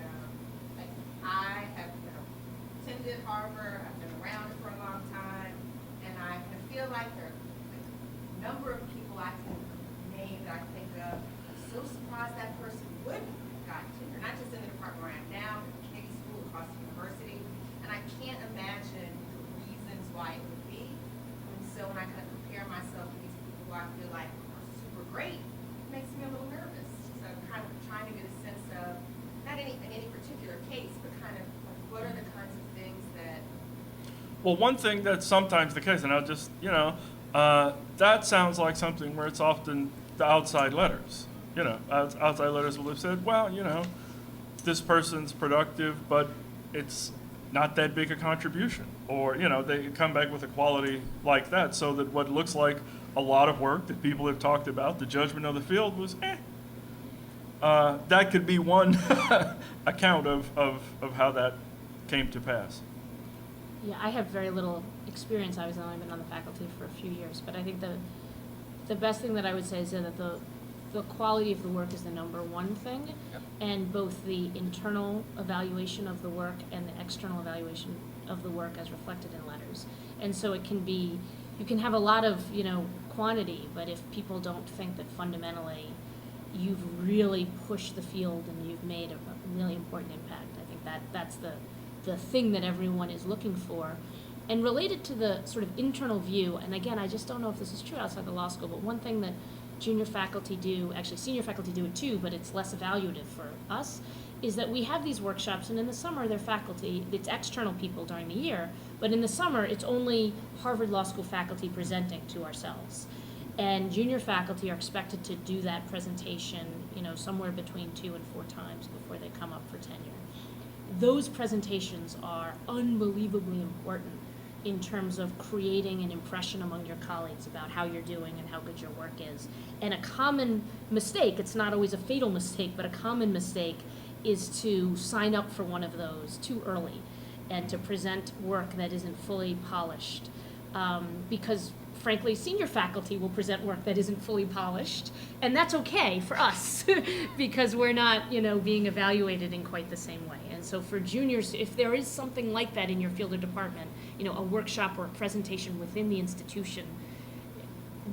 like I have attended Harvard, I've been around it for a long time, and I kind of feel like there are a number of people I can name that I think of. I'm so surprised that person wouldn't have gotten tenure, not just in the department where I am now, but Katie School across the university, and I can't imagine the reasons why it would be. And so when I kind of compare myself to these people who I feel like are super great, it makes me a little nervous. So I'm kind of trying to get a sense of, not in any particular case, but kind of like, what are the kinds of things that. Well, one thing that's sometimes the case, and I'll just, that sounds like something where it's often the outside letters. Outside letters will have said, well, this person's productive, but it's not that big a contribution. Or, they come back with a quality like that, so that what looks like a lot of work that people have talked about, the judgment of the field was, that could be one account of how that came to pass. Yeah, I have very little experience. I've only been on the faculty for a few years, but I think the best thing that I would say is that the quality of the work is the number one thing, and both the internal evaluation of the work and the external evaluation of the work as reflected in letters. And so it can be, you can have a lot of, quantity, but if people don't think that fundamentally you've really pushed the field and you've made a really important impact, I think that's the thing that everyone is looking for. And related to the sort of internal view, and again, I just don't know if this is true outside the law school, but one thing that junior faculty do, actually senior faculty do it too, but it's less evaluative for us, is that we have these workshops, and in the summer they're faculty, it's external people during the year, but in the summer it's only Harvard Law School faculty presenting to ourselves. And junior faculty are expected to do that presentation, somewhere between 2 and 4 times before they come up for tenure. Those presentations are unbelievably important in terms of creating an impression among your colleagues about how you're doing and how good your work is. And a common mistake, it's not always a fatal mistake, but a common mistake is to sign up for one of those too early and to present work that isn't fully polished. Because frankly, senior faculty will present work that isn't fully polished, and that's okay for us because we're not, being evaluated in quite the same way. And so for juniors, if there is something like that in your field or department, a workshop or a presentation within the institution,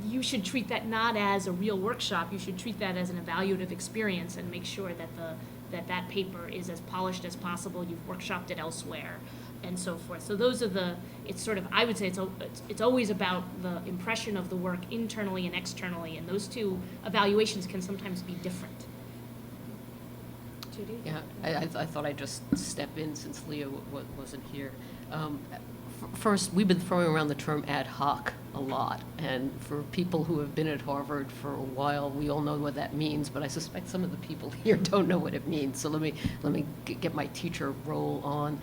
you should treat that not as a real workshop. You should treat that as an evaluative experience and make sure that that paper is as polished as possible. You've workshopped it elsewhere, and so forth. So those are it's sort of, I would say it's always about the impression of the work internally and externally, and those two evaluations can sometimes be different. Judy? Yeah, I thought I'd just step in since Leah wasn't here. First, we've been throwing around the term ad hoc a lot, and for people who have been at Harvard for a while, we all know what that means, but I suspect some of the people here don't know what it means, so let me get my teacher role on.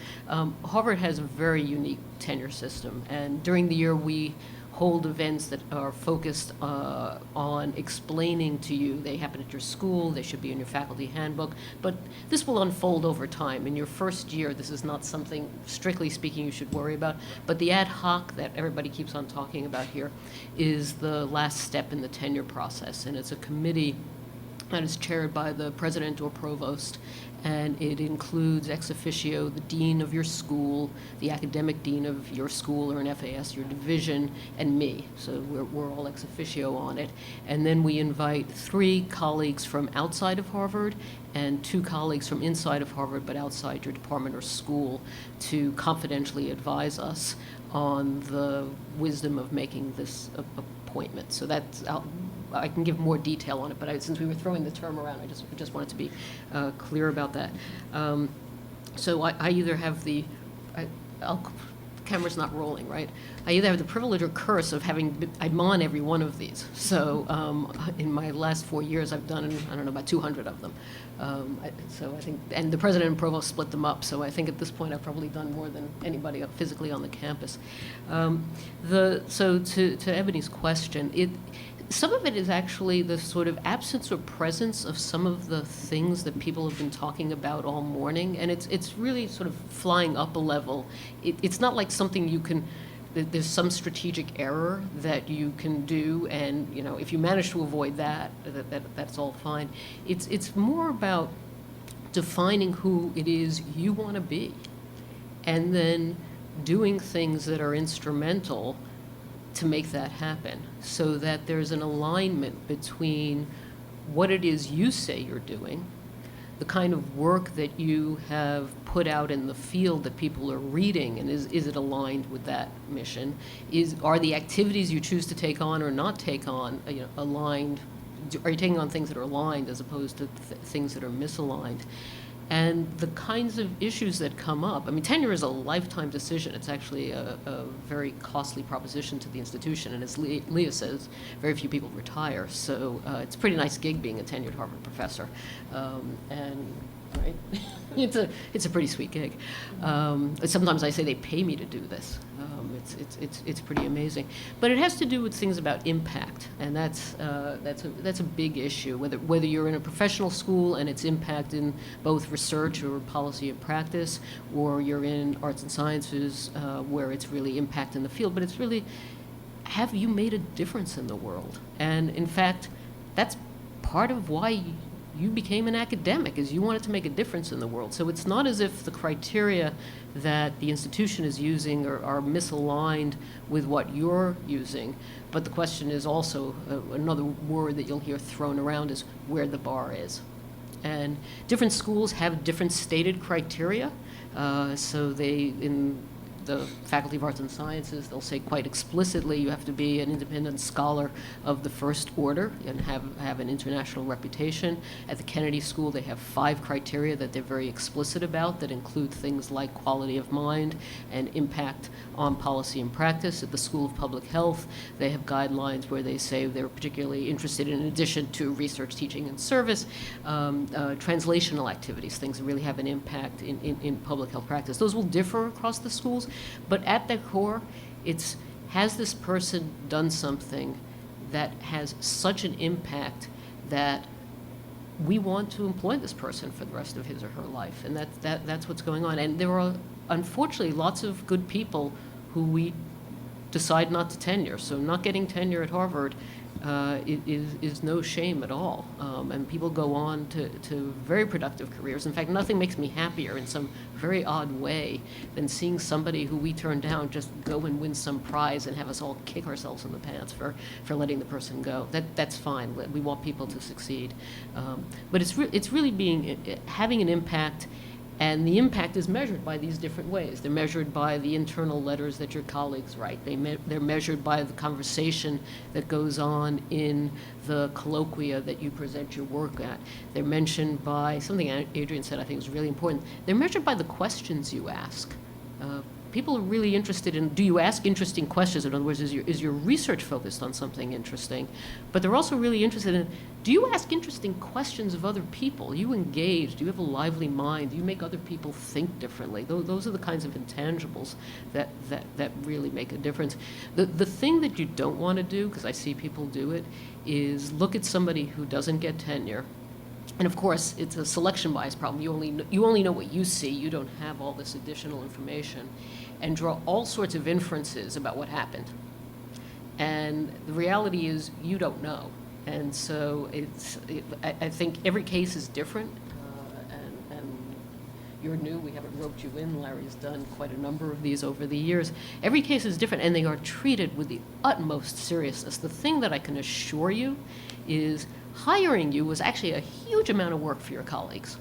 Harvard has a very unique tenure system, and during the year we hold events that are focused on explaining to you. They happen at your school, they should be in your faculty handbook, but this will unfold over time. In your first year, this is not something, strictly speaking, you should worry about, but the ad hoc that everybody keeps on talking about here is the last step in the tenure process, and it's a committee that is chaired by the president or provost, and it includes ex officio the dean of your school, the academic dean of your school or an FAS, your division, and me. So we're all ex officio on it. And then we invite 3 colleagues from outside of Harvard and 2 colleagues from inside of Harvard but outside your department or school to confidentially advise us on the wisdom of making this appointment. So that's I can give more detail on it, but since we were throwing the term around, I just wanted to be clear about that. So I either have the camera's not rolling, right? I either have the privilege or curse of I'm on every one of these. So in my last 4 years, I've done, I don't know, about 200 of them. So I think, and the president and provost split them up. So I think at this point, I've probably done more than anybody physically on the campus. So to Ebony's question, some of it is actually the sort of absence or presence of some of the things that people have been talking about all morning, and it's really sort of flying up a level. It's not like something there's some strategic error that you can do, and if you manage to avoid that's all fine. It's more about defining who it is you want to be, and then doing things that are instrumental to make that happen, so that there's an alignment between what it is you say you're doing, the kind of work that you have put out in the field that people are reading, and is it aligned with that mission? Are the activities you choose to take on or not take on aligned? Are you taking on things that are aligned as opposed to things that are misaligned? And the kinds of issues that come up. I mean, tenure is a lifetime decision. It's actually a very costly proposition to the institution. And as Leah says, very few people retire. So it's a pretty nice gig being a tenured Harvard professor. Right? It's a pretty sweet gig. Sometimes I say they pay me to do this. It's pretty amazing. But it has to do with things about impact, and that's a big issue. Whether you're in a professional school and its impact in both research or policy and practice, or you're in arts and sciences where it's really impact in the field. But it's really, have you made a difference in the world? And in fact, that's part of why you became an academic, is you wanted to make a difference in the world. So it's not as if the criteria that the institution is using are misaligned with what you're using, but the question is also, another word that you'll hear thrown around is where the bar is. And different schools have different stated criteria. So in the Faculty of Arts and Sciences, they'll say quite explicitly you have to be an independent scholar of the first order and have an international reputation. At the Kennedy School, they have 5 criteria that they're very explicit about that include things like quality of mind and impact on policy and practice. At the School of Public Health, they have guidelines where they say they're particularly interested in addition to research, teaching, and service, translational activities, things that really have an impact in public health practice. Those will differ across the schools, but at their core, has this person done something that has such an impact that we want to employ this person for the rest of his or her life, and that's what's going on. And there are, unfortunately, lots of good people who we decide not to tenure. So not getting tenure at Harvard is no shame at all. And people go on to very productive careers. In fact, nothing makes me happier in some very odd way than seeing somebody who we turned down just go and win some prize and have us all kick ourselves in the pants for letting the person go. That's fine. We want people to succeed. But it's really having an impact. And the impact is measured by these different ways. They're measured by the internal letters that your colleagues write. They're measured by the conversation that goes on in the colloquia that you present your work at. They're mentioned by something Adriaan said I think is really important. They're measured by the questions you ask. People are really interested in, do you ask interesting questions? In other words, is your research focused on something interesting? But they're also really interested in, do you ask interesting questions of other people? You engage, do you have a lively mind? Do you make other people think differently? Those are the kinds of intangibles that really make a difference. The thing that you don't want to do, because I see people do it, is look at somebody who doesn't get tenure. And of course, it's a selection bias problem. You only know what you see. You don't have all this additional information, and draw all sorts of inferences about what happened. And the reality is, you don't know. And so I think every case is different. And you're new. We haven't roped you in. Larry's done quite a number of these over the years. Every case is different, and they are treated with the utmost seriousness. The thing that I can assure you is, hiring you was actually a huge amount of work for your colleagues.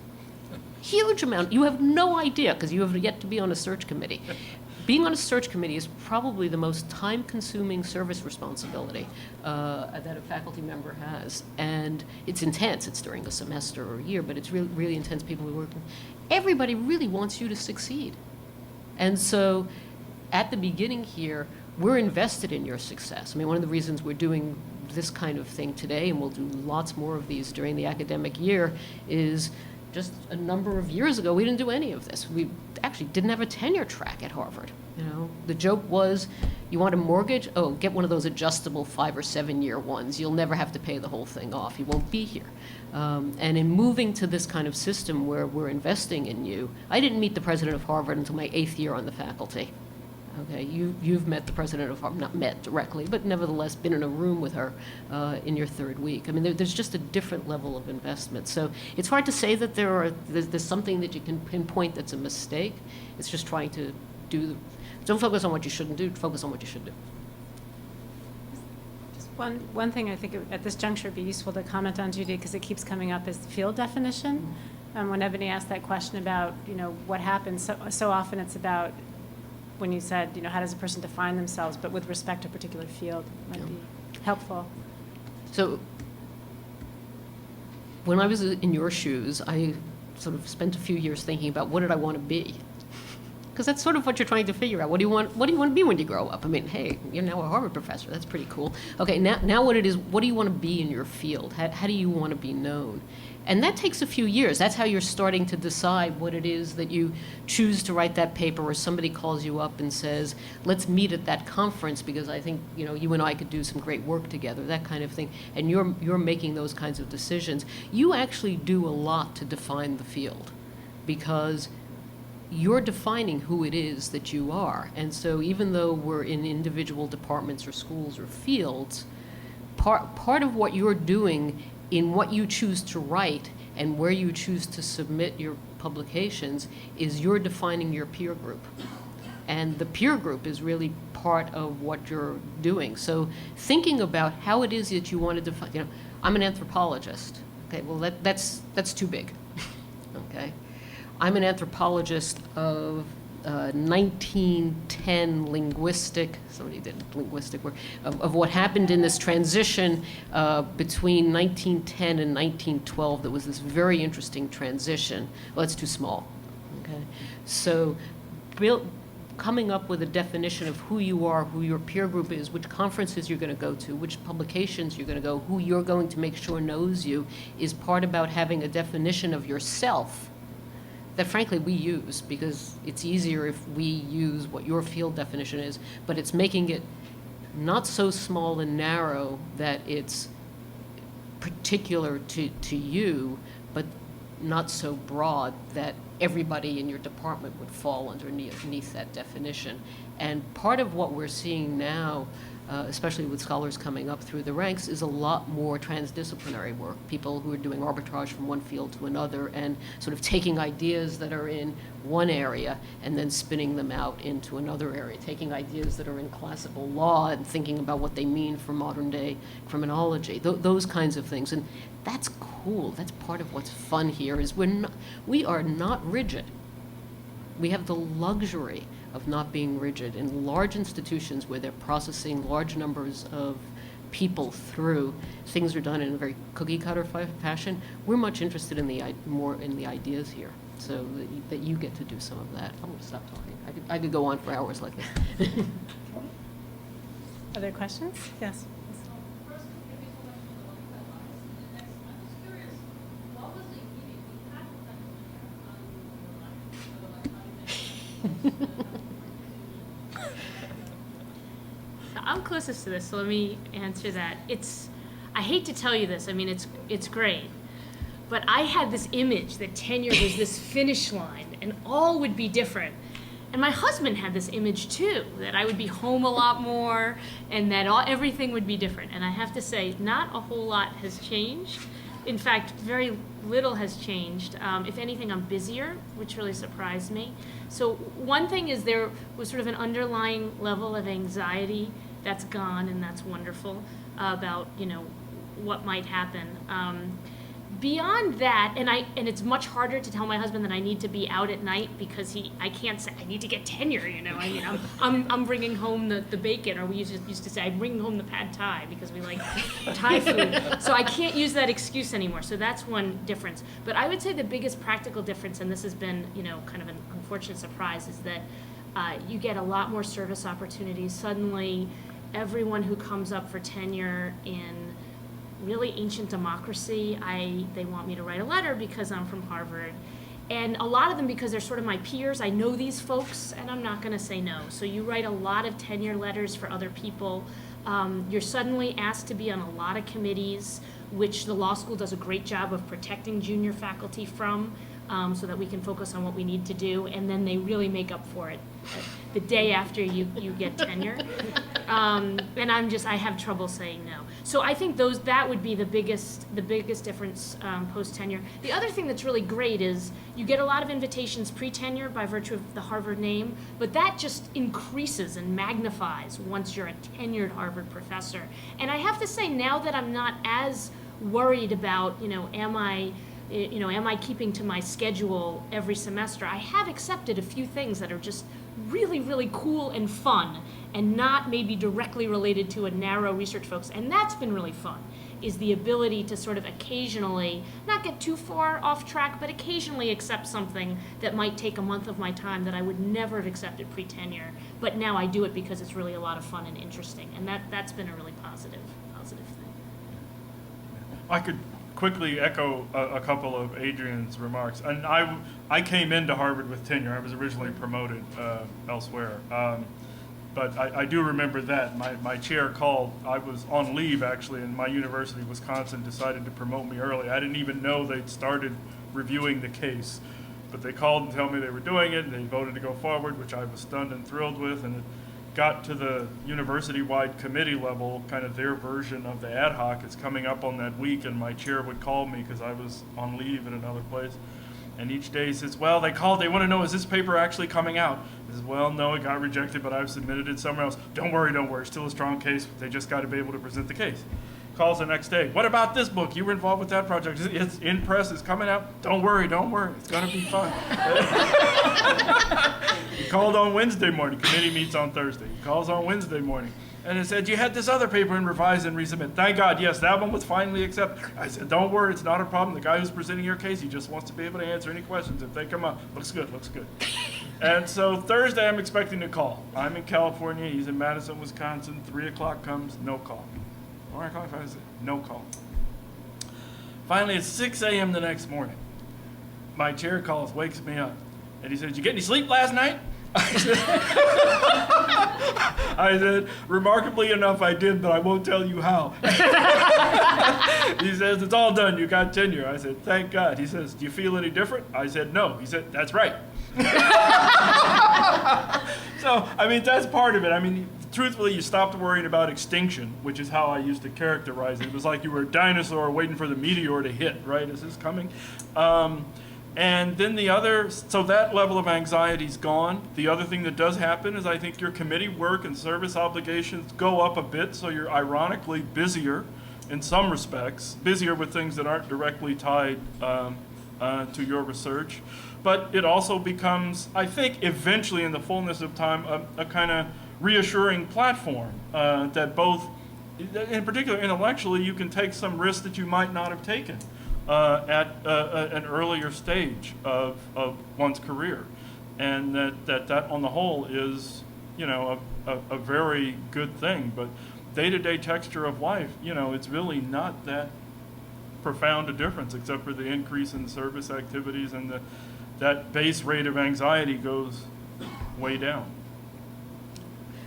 Huge amount. You have no idea because you have yet to be on a search committee. Being on a search committee is probably the most time-consuming service responsibility that a faculty member has. And it's intense. It's during a semester or a year, but it's really, really intense. People who work. Everybody really wants you to succeed. And so at the beginning here, we're invested in your success. I mean, one of the reasons we're doing this kind of thing today, and we'll do lots more of these during the academic year, is just a number of years ago, we didn't do any of this. We actually didn't have a tenure track at Harvard. You know, the joke was, you want a mortgage? Oh, get one of those adjustable 5 or 7 year ones. You'll never have to pay the whole thing off. You won't be here. And in moving to this kind of system where we're investing in you, I didn't meet the president of Harvard until my 8th year on the faculty. Okay, you've met the president of Harvard, not met directly, but nevertheless been in a room with her in your 3rd week. I mean, there's just a different level of investment. So it's hard to say that there's something that you can pinpoint that's a mistake. It's just trying to don't focus on what you shouldn't do, focus on what you should do. Just one thing I think at this juncture would be useful to comment on, Judy, because it keeps coming up, is the field definition. When Ebony asked that question about, what happens, so often it's about, when you said, how does a person define themselves, but with respect to a particular field might be helpful. So when I was in your shoes, I sort of spent a few years thinking about what did I want to be? Because that's sort of what you're trying to figure out. What do you want to be when you grow up? I mean, hey, you're now a Harvard professor. That's pretty cool. Okay, now what do you want to be in your field? How do you want to be known? And that takes a few years. That's how you're starting to decide what it is that you choose to write that paper, or somebody calls you up and says, let's meet at that conference because I think, you and I could do some great work together, that kind of thing. And you're making those kinds of decisions. You actually do a lot to define the field because you're defining who it is that you are. And so even though we're in individual departments or schools or fields, part of what you're doing in what you choose to write and where you choose to submit your publications is you're defining your peer group. And the peer group is really part of what you're doing. So thinking about how it is that you want to define, I'm an anthropologist. Okay, well that's too big. Okay, I'm an anthropologist of 1910 linguistic, somebody did linguistic work, of what happened in this transition between 1910 and 1912. That was this very interesting transition. Well, it's too small. Okay, so coming up with a definition of who you are, who your peer group is, which conferences you're going to go to, which publications you're going to go, who you're going to make sure knows you, is part about having a definition of yourself that frankly we use, because it's easier if we use what your field definition is, but it's making it not so small and narrow that it's particular to you, but not so broad that everybody in your department would fall underneath that definition. And part of what we're seeing now, especially with scholars coming up through the ranks, is a lot more transdisciplinary work. People who are doing arbitrage from one field to another and sort of taking ideas that are in one area and then spinning them out into another area, taking ideas that are in classical law and thinking about what they mean for modern day criminology, those kinds of things. And that's cool. That's part of what's fun here, is we are not rigid. We have the luxury of not being rigid. In large institutions where they're processing large numbers of people through, things are done in a very cookie-cutter fashion. We're much interested in more in the ideas here, so that you get to do some of that. I'm going to stop talking. I could go on for hours like this. Other questions? Yes. First, thank you so much for the WorkLife Balance. And next, I'm just curious, what was the meeting we had with them I'm closest to this, so let me answer that. I hate to tell you this, I mean, it's great, but I had this image that tenure was this finish line and all would be different. And my husband had this image too, that I would be home a lot more and that everything would be different. And I have to say, not a whole lot has changed. In fact, very little has changed. If anything, I'm busier, which really surprised me. So one thing is there was sort of an underlying level of anxiety that's gone, and that's wonderful, about, what might happen. Beyond that, and it's much harder to tell my husband that I need to be out at night because I can't say I need to get tenure. I'm bringing home the bacon, or we used to say I'm bringing home the pad thai because we like Thai food. So I can't use that excuse anymore. So that's one difference. But I would say the biggest practical difference, and this has been kind of an unfortunate surprise, is that you get a lot more service opportunities. Suddenly, everyone who comes up for tenure in really ancient democracy, they want me to write a letter because I'm from Harvard. And a lot of them because they're sort of my peers. I know these folks, and I'm not going to say no. So you write a lot of tenure letters for other people. You're suddenly asked to be on a lot of committees, which the law school does a great job of protecting junior faculty from, so that we can focus on what we need to do. And then they really make up for it the day after you get tenure. And I have trouble saying no. So I think that would be the biggest difference post tenure. The other thing that's really great is you get a lot of invitations pre-tenure by virtue of the Harvard name, but that just increases and magnifies once you're a tenured Harvard professor. And I have to say, now that I'm not as worried about, am I keeping to my schedule every semester, I have accepted a few things that are just really, really cool and fun, and not maybe directly related to a narrow research focus. And that's been really fun, is the ability to sort of occasionally, not get too far off track, but occasionally accept something that might take a month of my time that I would never have accepted pre-tenure. But now I do it because it's really a lot of fun and interesting. And that's been a really positive thing. I could quickly echo a couple of Adriaan's remarks. And I came into Harvard with tenure. I was originally promoted elsewhere. But I do remember that. My chair called. I was on leave, actually, and my university, Wisconsin, decided to promote me early. I didn't even know they'd started reviewing the case. But they called and told me they were doing it, and they voted to go forward, which I was stunned and thrilled with. And got to the university-wide committee level, kind of their version of the ad hoc. It's coming up on that week, and my chair would call me because I was on leave in another place. And each day he says, well, they called, they want to know, is this paper actually coming out? He says, well, no, it got rejected, but I've submitted it somewhere else. Don't worry, still a strong case. They just got to be able to present the case. Calls the next day, what about this book? You were involved with that project. It's in press, it's coming out. Don't worry, it's going to be fun. He called on Wednesday morning. Committee meets on Thursday. He calls on Wednesday morning. And it said, you had this other paper in revise and resubmit. Thank God, yes, that one was finally accepted. I said, don't worry, it's not a problem. The guy who's presenting your case, he just wants to be able to answer any questions if they come up. Looks good. And so Thursday, I'm expecting a call. I'm in California, he's in Madison, Wisconsin. 3 o'clock comes, no call. 4 o'clock, 5, 6, no call. Finally, it's 6 a.m. the next morning. My chair calls, wakes me up. And he says, you get any sleep last night? I said, remarkably enough, I did, but I won't tell you how. He says, it's all done. You got tenure. I said, thank God. He says, do you feel any different? I said, no. He said, that's right. So, I mean, that's part of it. I mean, truthfully, you stopped worrying about extinction, which is how I used to characterize it. It was like you were a dinosaur waiting for the meteor to hit, right? Is this coming? And then so that level of anxiety is gone. The other thing that does happen is I think your committee work and service obligations go up a bit, so you're ironically busier in some respects, busier with things that aren't directly tied to your research. But it also becomes, I think, eventually in the fullness of time, a kind of reassuring platform that both, in particular intellectually, you can take some risks that you might not have taken at an earlier stage of one's career, and that on the whole is, a very good thing. But day-to-day texture of life, it's really not that profound a difference, except for the increase in service activities, and that base rate of anxiety goes way down.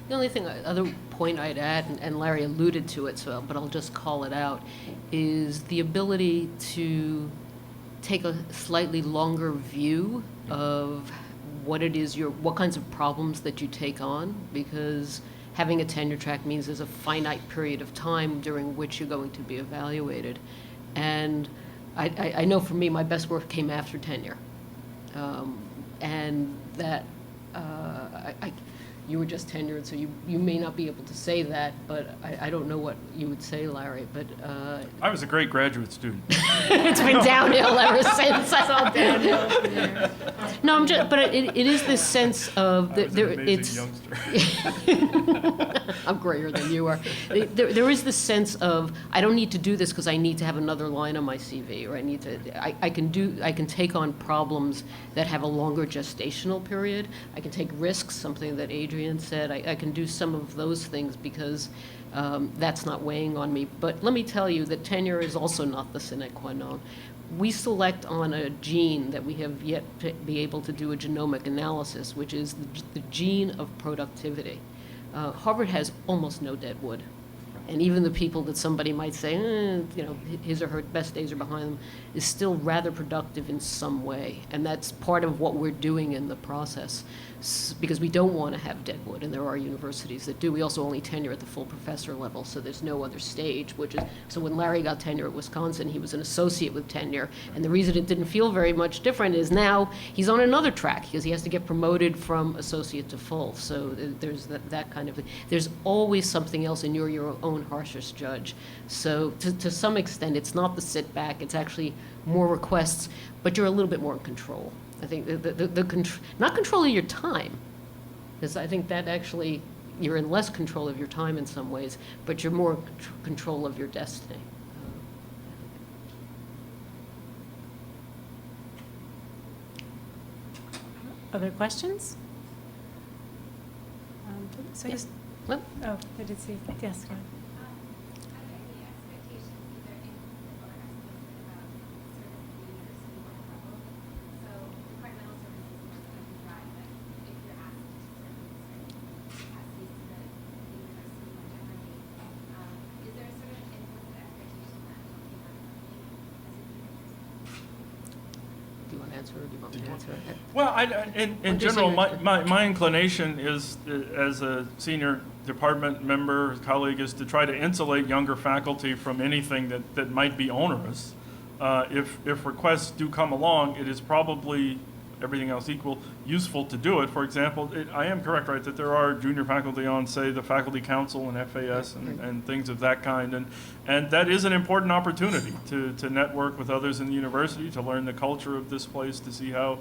The only other point I'd add, and Larry alluded to it, but I'll just call it out, is the ability to take a slightly longer view of what kinds of problems that you take on, because having a tenure track means there's a finite period of time during which you're going to be evaluated. And I know for me, my best work came after tenure. And that you were just tenured, so you may not be able to say that, but I don't know what you would say, Larry, but... I was a great graduate student. It's been downhill ever since. It's all downhill from there. No, but it is this sense of... I was an amazing youngster. I'm grayer than you are. There is this sense of, I don't need to do this because I need to have another line on my CV, or I can take on problems that have a longer gestational period. I can take risks, something that Adriaan said. I can do some of those things because that's not weighing on me. But let me tell you that tenure is also not the sine qua non. We select on a gene that we have yet to be able to do a genomic analysis, which is the gene of productivity. Harvard has almost no dead wood. And even the people that somebody might say, his or her best days are behind them, is still rather productive in some way. And that's part of what we're doing in the process, because we don't want to have dead wood, and there are universities that do. We also only tenure at the full professor level, so there's no other stage, so when Larry got tenure at Wisconsin, he was an associate with tenure, and the reason it didn't feel very much different is now he's on another track, because he has to get promoted from associate to full. So there's that kind of thing. There's always something else, and you're your own harshest judge. So to some extent, it's not the sit back, it's actually more requests, but you're a little bit more in control. I think not control of your time, because I think that actually you're in less control of your time in some ways, but you're more in control of your destiny. Other questions? So Yes. Oh, I did see. Yes, go ahead. answer, or do you want me to answer it? Well, in What do you general, say? my inclination is, as a senior department member, colleague, is to try to insulate younger faculty from anything that might be onerous. If requests do come along, it is probably, everything else equal, useful to do it. For example, I am correct, right, that there are junior faculty on, say, the faculty council and FAS and things of that kind. And that is an important opportunity to network with others in the university, to learn the culture of this place, to see how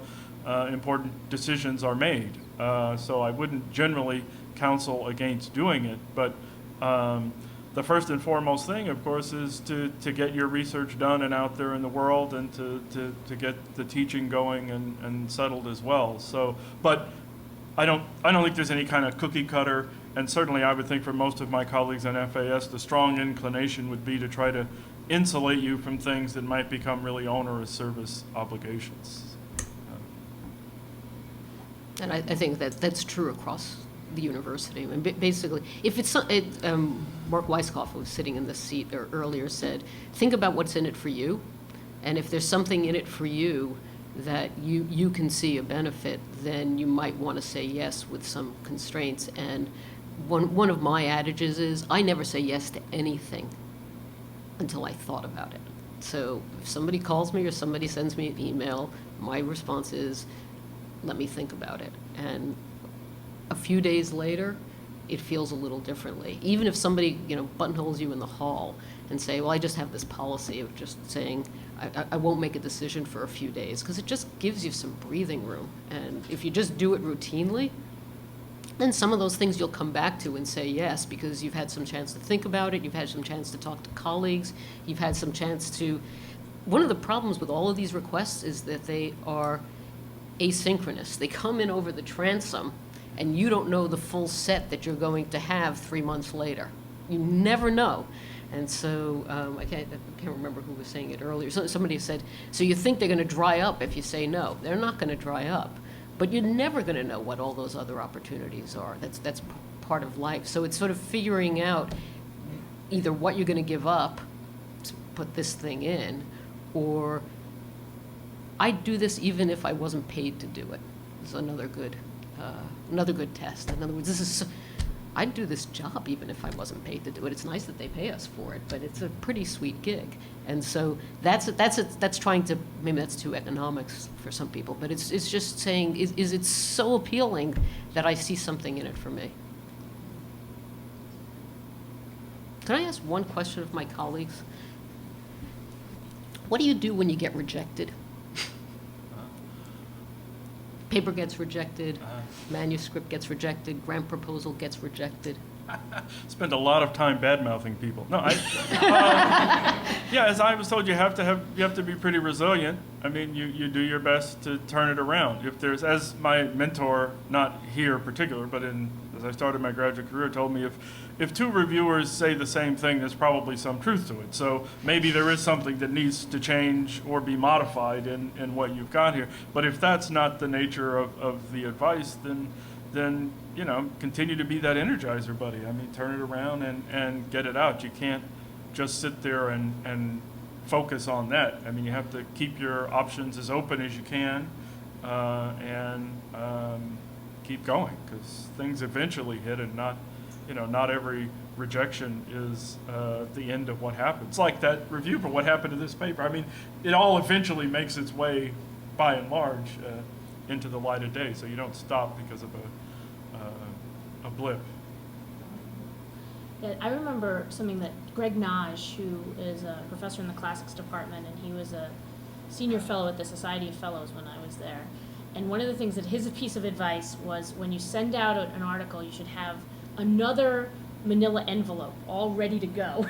important decisions are made. So I wouldn't generally counsel against doing it, but the first and foremost thing, of course, is to get your research done and out there in the world, and to get the teaching going and settled as well. So, but I don't think there's any kind of cookie cutter, and certainly I would think for most of my colleagues in FAS, the strong inclination would be to try to insulate you from things that might become really onerous service obligations. And I think that's true across the university. I mean, basically, if it's Mark Weisskopf, who was sitting in this seat earlier, said, think about what's in it for you, and if there's something in it for you that you can see a benefit, then you might want to say yes with some constraints. And one of my adages is, I never say yes to anything until I thought about it. So if somebody calls me or somebody sends me an email, my response is, let me think about it. And a few days later, it feels a little differently. Even if somebody, buttonholes you in the hall and say, well, I just have this policy of just saying, I won't make a decision for a few days, because it just gives you some breathing room. And if you just do it routinely, then some of those things you'll come back to and say yes, because you've had some chance to think about it, you've had some chance to talk to colleagues, you've had some chance to... One of the problems with all of these requests is that they are asynchronous. They come in over the transom, and you don't know the full set that you're going to have 3 months later. You never know. And so I can't remember who was saying it earlier. Somebody said, so you think they're going to dry up if you say no. They're not going to dry up. But you're never going to know what all those other opportunities are. That's part of life. So it's sort of figuring out either what you're going to give up to put this thing in, or I'd do this even if I wasn't paid to do it. This is another good test. In other words, I'd do this job even if I wasn't paid to do it. It's nice that they pay us for it, but it's a pretty sweet gig. And so that's trying to, maybe that's too economics for some people, but it's just saying, is it so appealing that I see something in it for me? Can I ask one question of my colleagues? What do you do when you get rejected? Paper gets rejected, manuscript gets rejected, grant proposal gets rejected. Spend a lot of time bad-mouthing people. No, yeah, as I was told, you have to be pretty resilient. I mean, you do your best to turn it around. If there's, as my mentor, not here in particular, but as I started my graduate career, told me, if two reviewers say the same thing, there's probably some truth to it. So maybe there is something that needs to change or be modified in what you've got here. But if that's not the nature of the advice, then continue to be that energizer buddy. I mean, turn it around and get it out. You can't just sit there and focus on that. I mean, you have to keep your options as open as you can and keep going, because things eventually hit, and not every rejection is the end of what happened. It's like that review for what happened to this paper. I mean, it all eventually makes its way, by and large, into the light of day. So you don't stop because of a blip. Yeah, I remember something that Greg Naj, who is a professor in the classics department, and he was a senior fellow at the Society of Fellows when I was there. And one of the things that his piece of advice was, when you send out an article, you should have another manila envelope all ready to go,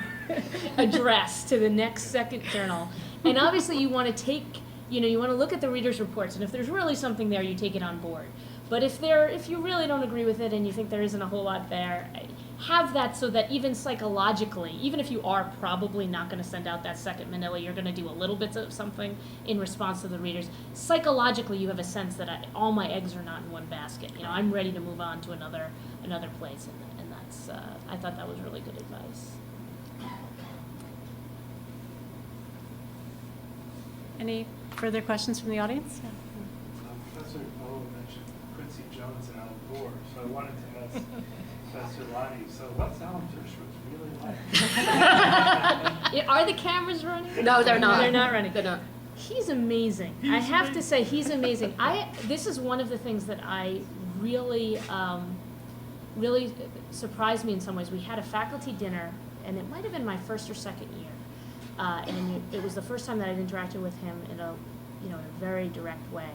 addressed to the next second journal. And obviously you want to take, you want to look at the readers' reports, and if there's really something there, you take it on board. But if you really don't agree with it and you think there isn't a whole lot there, have that so that even psychologically, even if you are probably not going to send out that second manila, you're going to do a little bit of something in response to the readers. Psychologically, you have a sense that all my eggs are not in one basket. I'm ready to move on to another place, and that's I thought that was really good advice. Any further questions from the audience? Professor Bobo mentioned Quincy Jones and Al Gore, so I wanted to ask Professor Lanni, so what's Alan Dershowitz really like? Yeah, are the cameras running? No, they're not. They're not running. They're not. He's amazing. I have to say, he's amazing. This is one of the things that I really, really surprised me in some ways. We had a faculty dinner, and it might have been my first or second year, and it was the first time that I'd interacted with him in a, in a very direct way.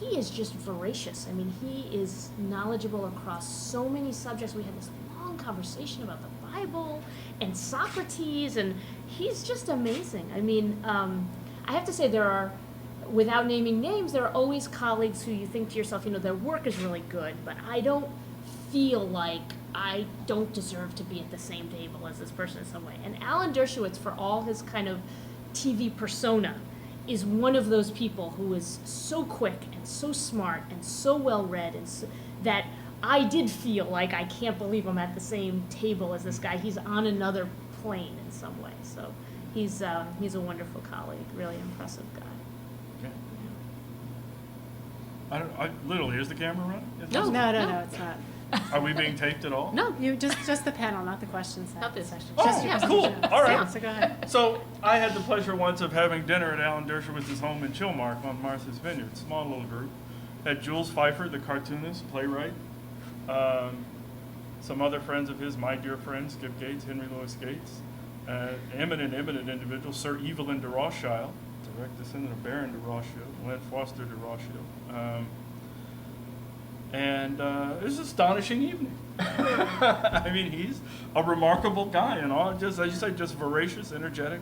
He is just voracious. I mean, he is knowledgeable across so many subjects. We had this long conversation about the Bible and Socrates, and he's just amazing. I mean, I have to say there are, without naming names, there are always colleagues who you think to yourself, their work is really good, but I don't feel like I don't deserve to be at the same table as this person in some way. And Alan Dershowitz, for all his kind of TV persona, is one of those people who is so quick and so smart and so well-read and that I did feel like I can't believe I'm at the same table as this guy. He's on another plane in some way. So he's a wonderful colleague, really impressive guy. Okay. Literally, is the camera running? Is No. this- No, it's not. Are we being taped at all? No. You, just the panel, not the questions Not this. session. Oh, Just your yeah, cool. presentation. All right. Yeah, so go ahead. So I had the pleasure once of having dinner at Alan Dershowitz's home in Chilmark on Martha's Vineyard, small little group. Had Jules Pfeiffer, the cartoonist, playwright, some other friends of his, my dear friend, Skip Gates, Henry Louis Gates, eminent individual, Sir Evelyn de Rothschild, direct descendant of Baron de Rothschild, Len Foster de Rothschild. And it was an astonishing evening. I mean, he's a remarkable guy, and all, just as you say, just voracious, energetic,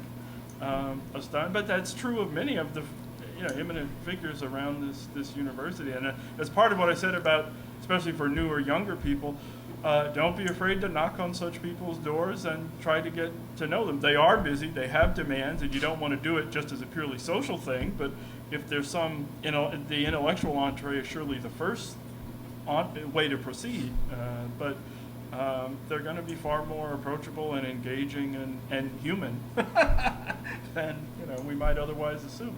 astounding. But that's true of many of the eminent figures around this university. And as part of what I said about, especially for newer, younger people, don't be afraid to knock on such people's doors and try to get to know them. They are busy, they have demands, and you don't want to do it just as a purely social thing. But if there's some, the intellectual entree is surely the first way to proceed, but they're going to be far more approachable and engaging and human than we might otherwise assume.